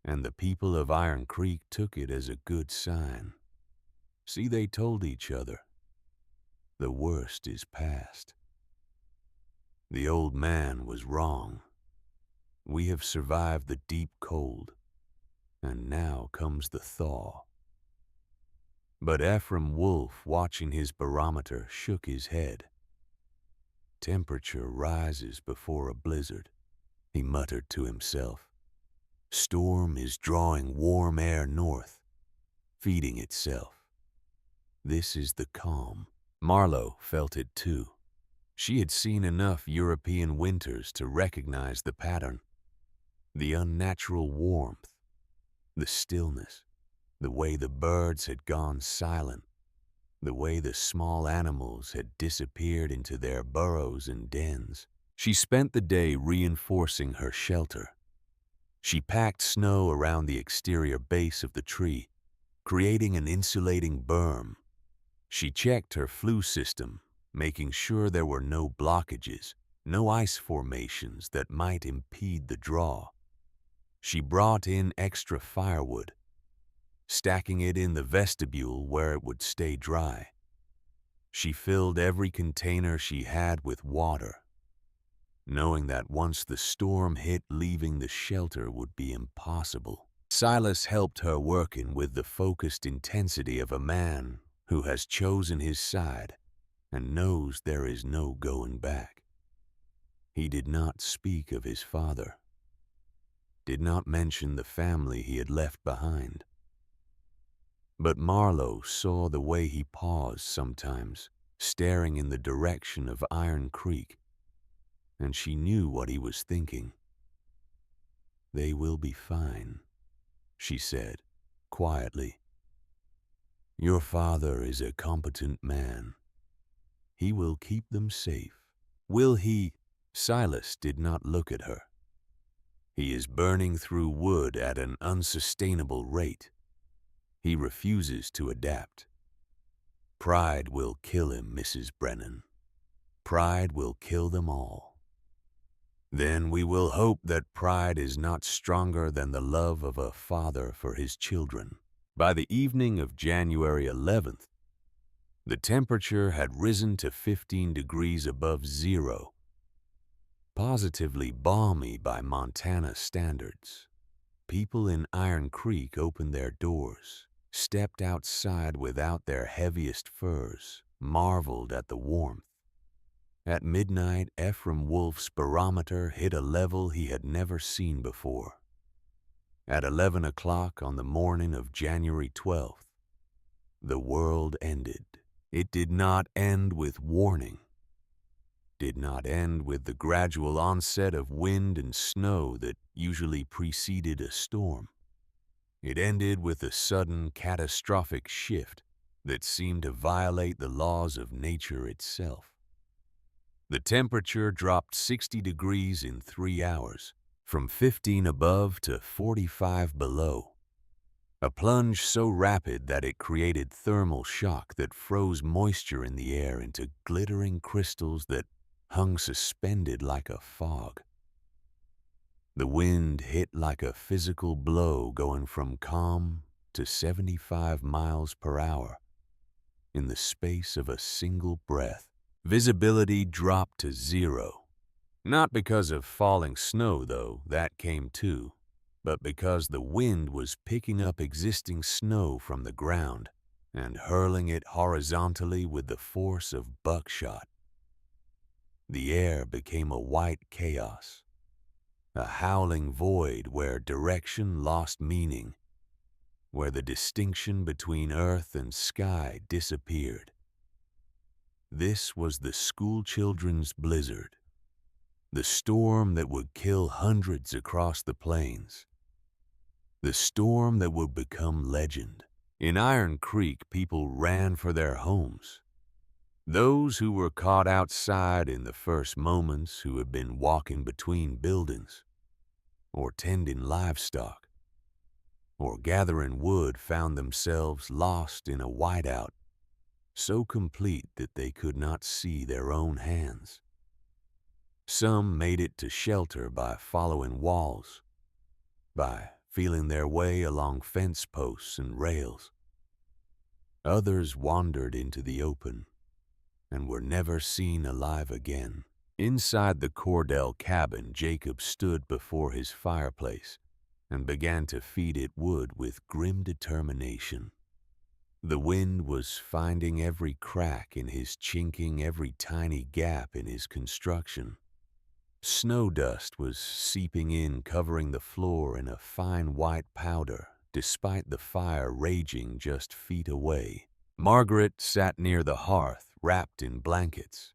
and the people of Iron Creek took it as a good sign. See, they told each other, the worst is past. The old man was wrong. We have survived the deep cold, and now comes the thaw. But Ephraim Wolf, watching his barometer, shook his head. "Temperature rises before a blizzard," he muttered to himself. "Storm is drawing warm air north, feeding itself. This is the calm." Marlowe felt it too. She had seen enough European winters to recognize the pattern. The unnatural warmth, The stillness, the way the birds had gone silent, the way the small animals had disappeared into their burrows and dens. She spent the day reinforcing her shelter. She packed snow around the exterior base of the tree, creating an insulating berm. She checked her flue system, making sure there were no blockages, no ice formations that might impede the draw. She brought in extra firewood, stacking it in the vestibule where it would stay dry. She filled every container she had with water, knowing that once the storm hit, leaving the shelter would be impossible. Silas helped her, working with the focused intensity of a man who has chosen his side and knows there is no going back. He did not speak of his father, did not mention the family he had left behind. But Marlowe saw the way he paused sometimes, staring in the direction of Iron Creek, and she knew what he was thinking. "They will be fine," she said, quietly. "Your father is a competent man. He will keep them safe." "Will he?" Silas did not look at her. "He is burning through wood at an unsustainable rate. He refuses to adapt. Pride will kill him, Mrs. Brennan. Pride will kill them all. Then we will hope that pride is not stronger than the love of a father for his children." By the evening of January 11th, the temperature had risen to 15 degrees above zero, positively balmy by Montana standards. People in Iron Creek opened their doors, stepped outside without their heaviest furs, marveled at the warmth. At midnight, Ephraim Wolf's barometer hit a level he had never seen before. At 11 o'clock on the morning of January 12th, the world ended. It did not end with warning, did not end with the gradual onset of wind and snow that usually preceded a storm. It ended with a sudden, catastrophic shift that seemed to violate the laws of nature itself. The temperature dropped 60 degrees in 3 hours, from 15 above to 45 below. A plunge so rapid that it created thermal shock that froze moisture in the air into glittering crystals that hung suspended like a fog. The wind hit like a physical blow, going from calm to 75 miles per hour in the space of a single breath. Visibility dropped to zero. Not because of falling snow, though, that came too, but because the wind was picking up existing snow from the ground and hurling it horizontally with the force of buckshot. The air became a white chaos, a howling void where direction lost meaning, where the distinction between earth and sky disappeared. This was the schoolchildren's blizzard, the storm that would kill hundreds across the plains, the storm that would become legend. In Iron Creek, people ran for their homes. Those who were caught outside in the first moments, who had been walking between buildings, or tending livestock, or gathering wood, found themselves lost in a whiteout so complete that they could not see their own hands. Some made it to shelter by following walls, by feeling their way along fence posts and rails. Others wandered into the open and were never seen alive again. Inside the Cordell cabin, Jacob stood before his fireplace and began to feed it wood with grim determination. The wind was finding every crack in his chinking, every tiny gap in his construction. Snow dust was seeping in, covering the floor in a fine white powder, despite the fire raging just feet away. Margaret sat near the hearth, wrapped in blankets.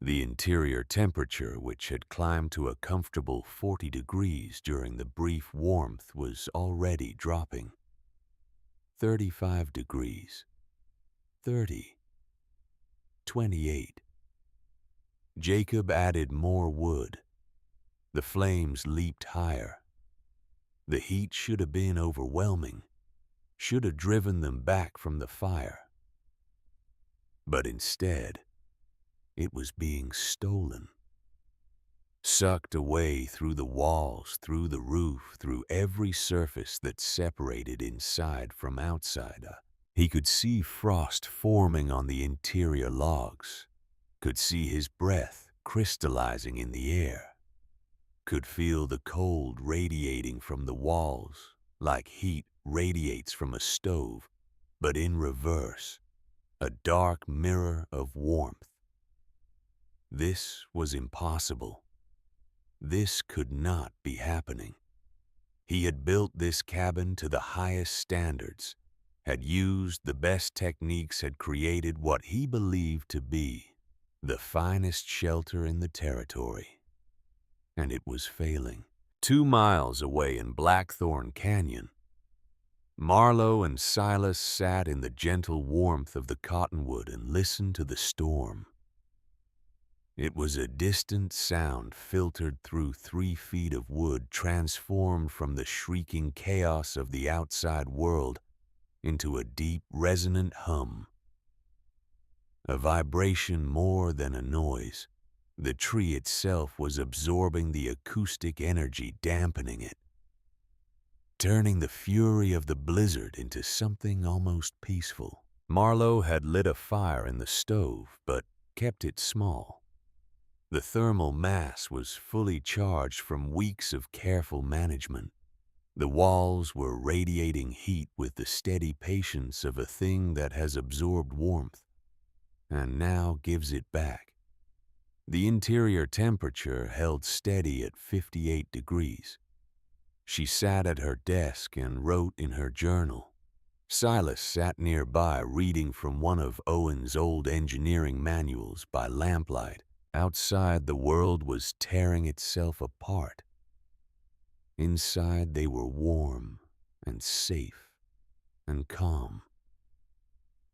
The interior temperature, which had climbed to a comfortable 40 degrees during the brief warmth, was already dropping. 35 degrees, 30, 28. Jacob added more wood. The flames leaped higher. The heat should have been overwhelming, should have driven them back from the fire. But instead, it was being stolen. Sucked away through the walls, through the roof, through every surface that separated inside from outside. He could see frost forming on the interior logs, could see his breath crystallizing in the air, could feel the cold radiating from the walls like heat radiates from a stove, but in reverse, a dark mirror of warmth. This was impossible. This could not be happening. He had built this cabin to the highest standards, had used the best techniques, had created what he believed to be the finest shelter in the territory. And it was failing. 2 miles away in Blackthorn Canyon, Marlowe and Silas sat in the gentle warmth of the cottonwood and listened to the storm. It was a distant sound filtered through 3 feet of wood, transformed from the shrieking chaos of the outside world into a deep, resonant hum. A vibration more than a noise. The tree itself was absorbing the acoustic energy, dampening it, turning the fury of the blizzard into something almost peaceful. Marlowe had lit a fire in the stove, but kept it small. The thermal mass was fully charged from weeks of careful management. The walls were radiating heat with the steady patience of a thing that has absorbed warmth and now gives it back. The interior temperature held steady at 58 degrees. She sat at her desk and wrote in her journal. Silas sat nearby, reading from one of Owen's old engineering manuals by lamplight. Outside, the world was tearing itself apart. Inside, they were warm and safe and calm.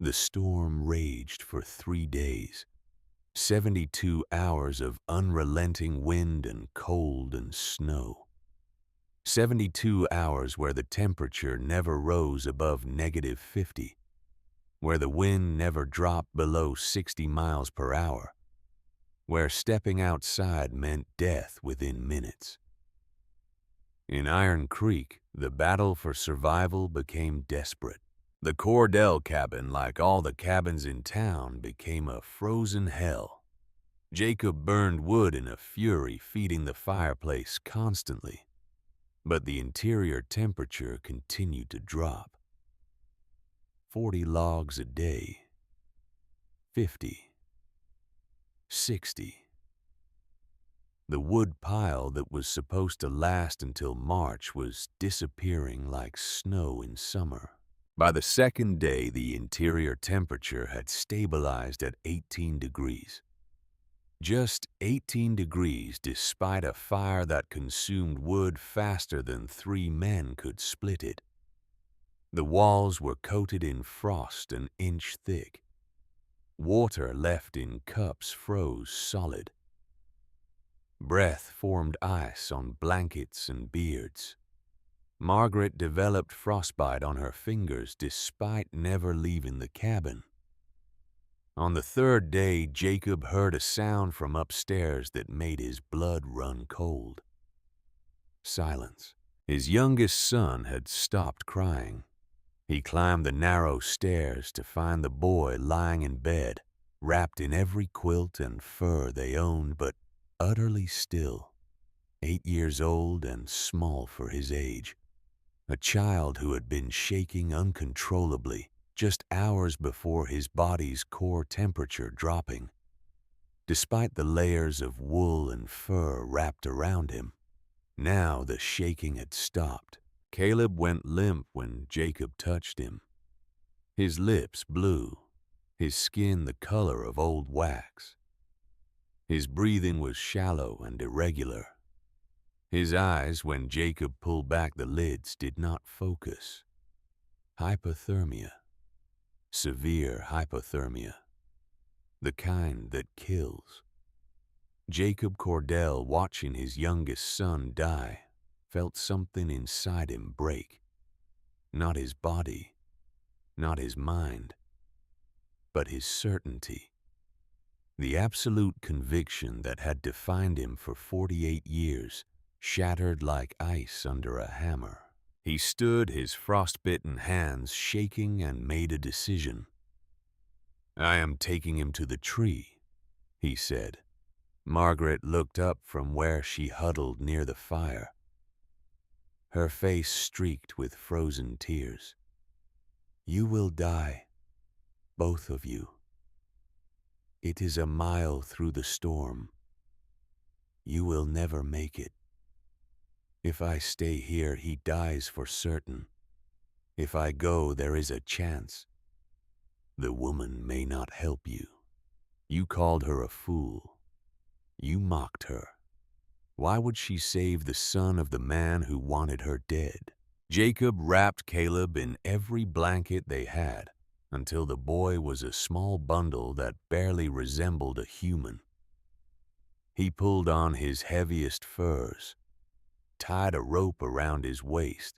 The storm raged for 3 days, 72 hours of unrelenting wind and cold and snow. 72 hours where the temperature never rose above -50, where the wind never dropped below 60 miles per hour, where stepping outside meant death within minutes. In Iron Creek, the battle for survival became desperate. The Cordell cabin, like all the cabins in town, became a frozen hell. Jacob burned wood in a fury, feeding the fireplace constantly, but the interior temperature continued to drop. 40 logs a day, 50, 60. The wood pile that was supposed to last until March was disappearing like snow in summer. By the second day, the interior temperature had stabilized at 18 degrees. Just 18 degrees despite a fire that consumed wood faster than 3 men could split it. The walls were coated in frost an inch thick. Water left in cups froze solid. Breath formed ice on blankets and beards. Margaret developed frostbite on her fingers despite never leaving the cabin. On the 3rd day, Jacob heard a sound from upstairs that made his blood run cold. Silence. His youngest son had stopped crying. He climbed the narrow stairs to find the boy lying in bed, wrapped in every quilt and fur they owned, but utterly still, 8 years old and small for his age. A child who had been shaking uncontrollably just hours before his body's core temperature dropping. Despite the layers of wool and fur wrapped around him, now the shaking had stopped. Caleb went limp when Jacob touched him. His lips blue, his skin the color of old wax. His breathing was shallow and irregular. His eyes, when Jacob pulled back the lids, did not focus. Hypothermia. Severe hypothermia. The kind that kills. Jacob Cordell, watching his youngest son die, felt something inside him break. Not his body, not his mind, but his certainty. The absolute conviction that had defined him for 48 years shattered like ice under a hammer. He stood, his frostbitten hands shaking, and made a decision. "I am taking him to the tree," he said. Margaret looked up from where she huddled near the fire, her face streaked with frozen tears. "You will die, both of you. It is a mile through the storm. You will never make it. If I stay here, he dies for certain. If I go, there is a chance. The woman may not help you. You called her a fool. You mocked her. Why would she save the son of the man who wanted her dead?" Jacob wrapped Caleb in every blanket they had until the boy was a small bundle that barely resembled a human. He pulled on his heaviest furs, tied a rope around his waist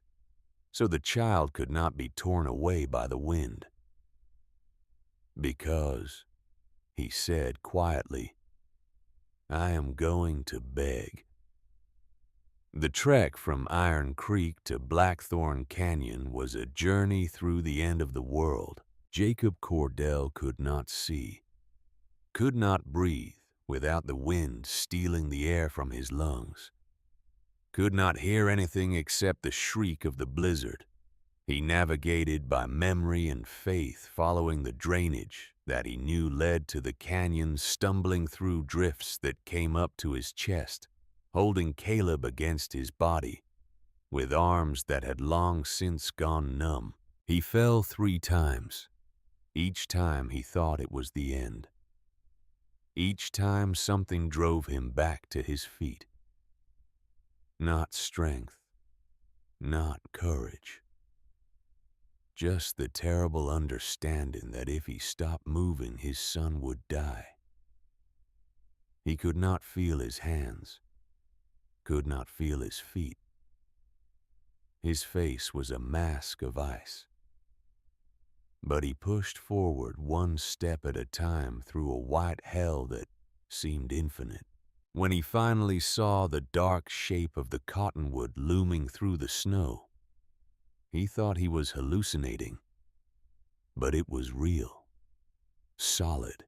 so the child could not be torn away by the wind. "Because," he said quietly, "I am going to beg." The trek from Iron Creek to Blackthorn Canyon was a journey through the end of the world. Jacob Cordell could not see, could not breathe without the wind stealing the air from his lungs, could not hear anything except the shriek of the blizzard. He navigated by memory and faith, following the drainage that he knew led to the canyon, stumbling through drifts that came up to his chest, holding Caleb against his body, with arms that had long since gone numb. He fell 3 times. Each time he thought it was the end. Each time something drove him back to his feet. Not strength, not courage. Just the terrible understanding that if he stopped moving, his son would die. He could not feel his hands, could not feel his feet. His face was a mask of ice. But he pushed forward 1 step at a time through a white hell that seemed infinite. When he finally saw the dark shape of the cottonwood looming through the snow, he thought he was hallucinating. But it was real, solid.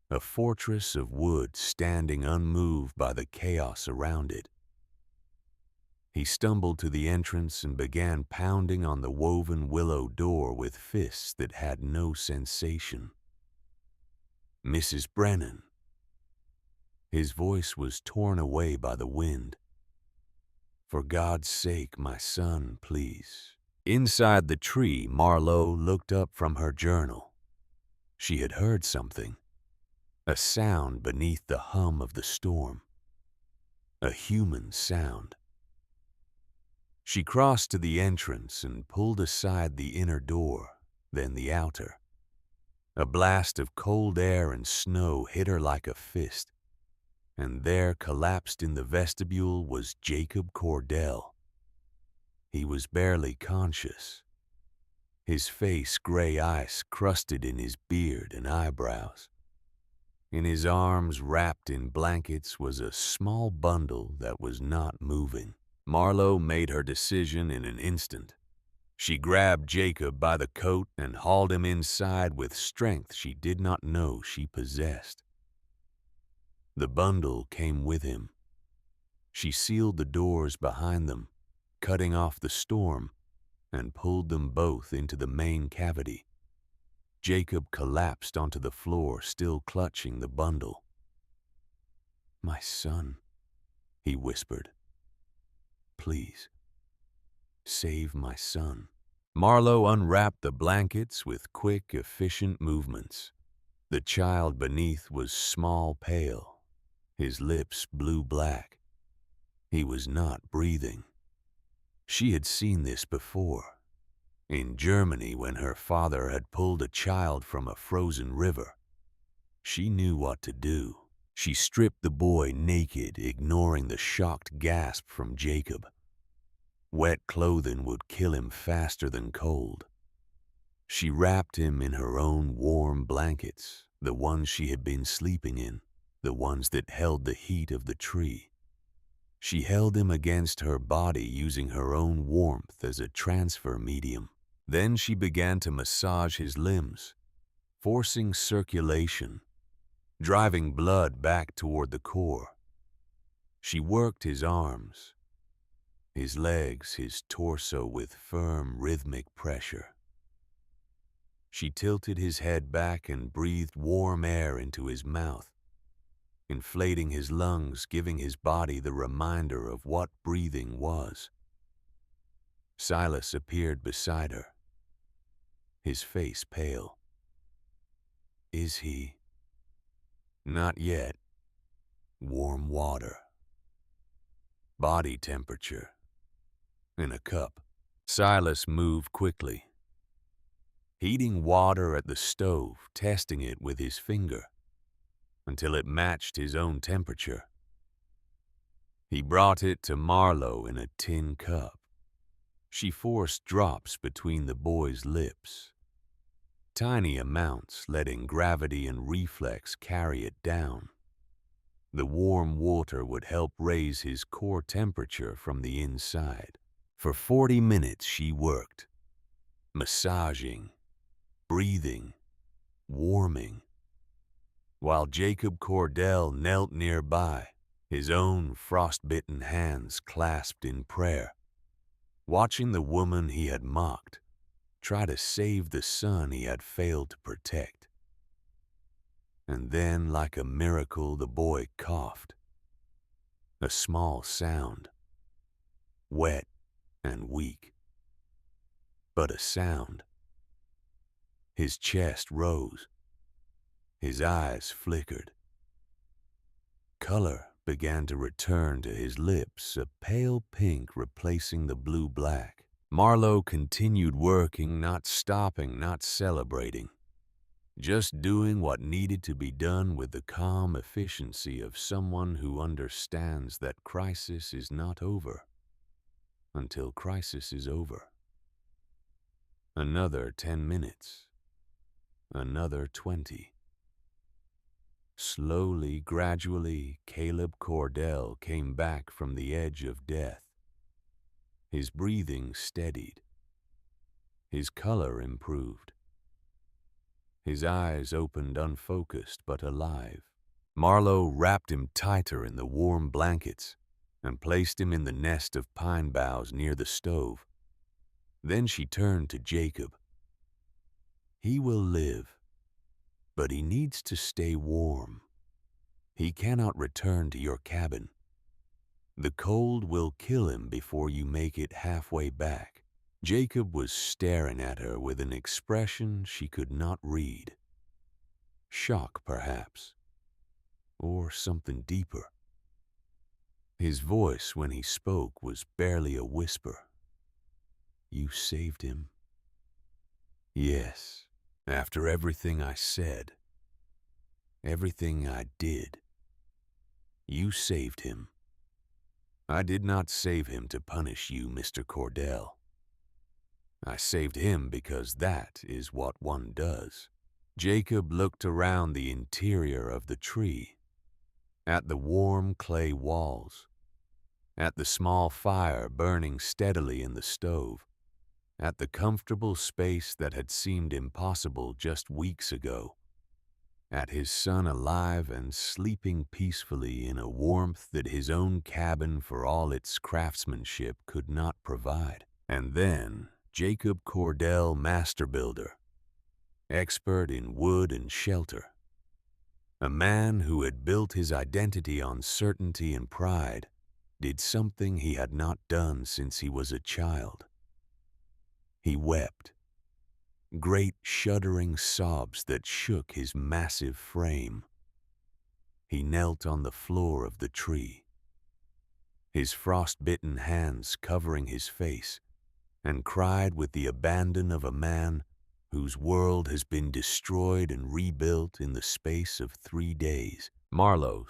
A fortress of wood standing unmoved by the chaos around it. He stumbled to the entrance and began pounding on the woven willow door with fists that had no sensation. "Mrs. Brennan." His voice was torn away by the wind. "For God's sake, my son, please." Inside the tree, Marlowe looked up from her journal. She had heard something, a sound beneath the hum of the storm, a human sound. She crossed to the entrance and pulled aside the inner door, then the outer. A blast of cold air and snow hit her like a fist, and there, collapsed in the vestibule, was Jacob Cordell. He was barely conscious, his face gray ice crusted in his beard and eyebrows. In his arms, wrapped in blankets, was a small bundle that was not moving. Marlowe made her decision in an instant. She grabbed Jacob by the coat and hauled him inside with strength she did not know she possessed. The bundle came with him. She sealed the doors behind them, cutting off the storm, and pulled them both into the main cavity. Jacob collapsed onto the floor, still clutching the bundle. "My son," he whispered. "Please, save my son." Marlowe unwrapped the blankets with quick, efficient movements. The child beneath was small pale, his lips blue-black. He was not breathing. She had seen this before, in Germany when her father had pulled a child from a frozen river. She knew what to do. She stripped the boy naked, ignoring the shocked gasp from Jacob. Wet clothing would kill him faster than cold. She wrapped him in her own warm blankets, the ones she had been sleeping in, the ones that held the heat of the tree. She held him against her body using her own warmth as a transfer medium. Then she began to massage his limbs, forcing circulation, driving blood back toward the core. She worked his arms, his legs, his torso with firm, rhythmic pressure. She tilted his head back and breathed warm air into his mouth, inflating his lungs, giving his body the reminder of what breathing was. Silas appeared beside her, his face pale. Is he? Not yet. Warm water. Body temperature. In a cup. Silas moved quickly, heating water at the stove, testing it with his finger until it matched his own temperature. He brought it to Marlowe in a tin cup. She forced drops between the boy's lips, tiny amounts, letting gravity and reflex carry it down. The warm water would help raise his core temperature from the inside. For 40 minutes she worked, massaging, breathing, warming, while Jacob Cordell knelt nearby, his own frostbitten hands clasped in prayer, watching the woman he had mocked try to save the son he had failed to protect. And then, like a miracle, the boy coughed. A small sound, wet and weak, but a sound. His chest rose. His eyes flickered. Color began to return to his lips, a pale pink replacing the blue-black. Marlowe continued working, not stopping, not celebrating, just doing what needed to be done with the calm efficiency of someone who understands that crisis is not over until crisis is over. Another 10 minutes. Another 20. Slowly, gradually, Caleb Cordell came back from the edge of death. His breathing steadied. His color improved. His eyes opened unfocused but alive. Marlowe wrapped him tighter in the warm blankets and placed him in the nest of pine boughs near the stove. Then she turned to Jacob. He will live, but he needs to stay warm. He cannot return to your cabin. The cold will kill him before you make it halfway back. Jacob was staring at her with an expression she could not read. Shock, perhaps, or something deeper. His voice, when he spoke, was barely a whisper. You saved him? Yes, after everything I said, everything I did. You saved him. I did not save him to punish you, Mr. Cordell. I saved him because that is what one does. Jacob looked around the interior of the tree, at the warm clay walls, at the small fire burning steadily in the stove, at the comfortable space that had seemed impossible just weeks ago, at his son alive and sleeping peacefully in a warmth that his own cabin, for all its craftsmanship, could not provide. And then Jacob Cordell, master builder, expert in wood and shelter, a man who had built his identity on certainty and pride, did something he had not done since he was a child. He wept. great shuddering sobs that shook his massive frame. He knelt on the floor of the tree, his frost-bitten hands covering his face, and cried with the abandon of a man whose world has been destroyed and rebuilt in the space of 3 days. Marlowe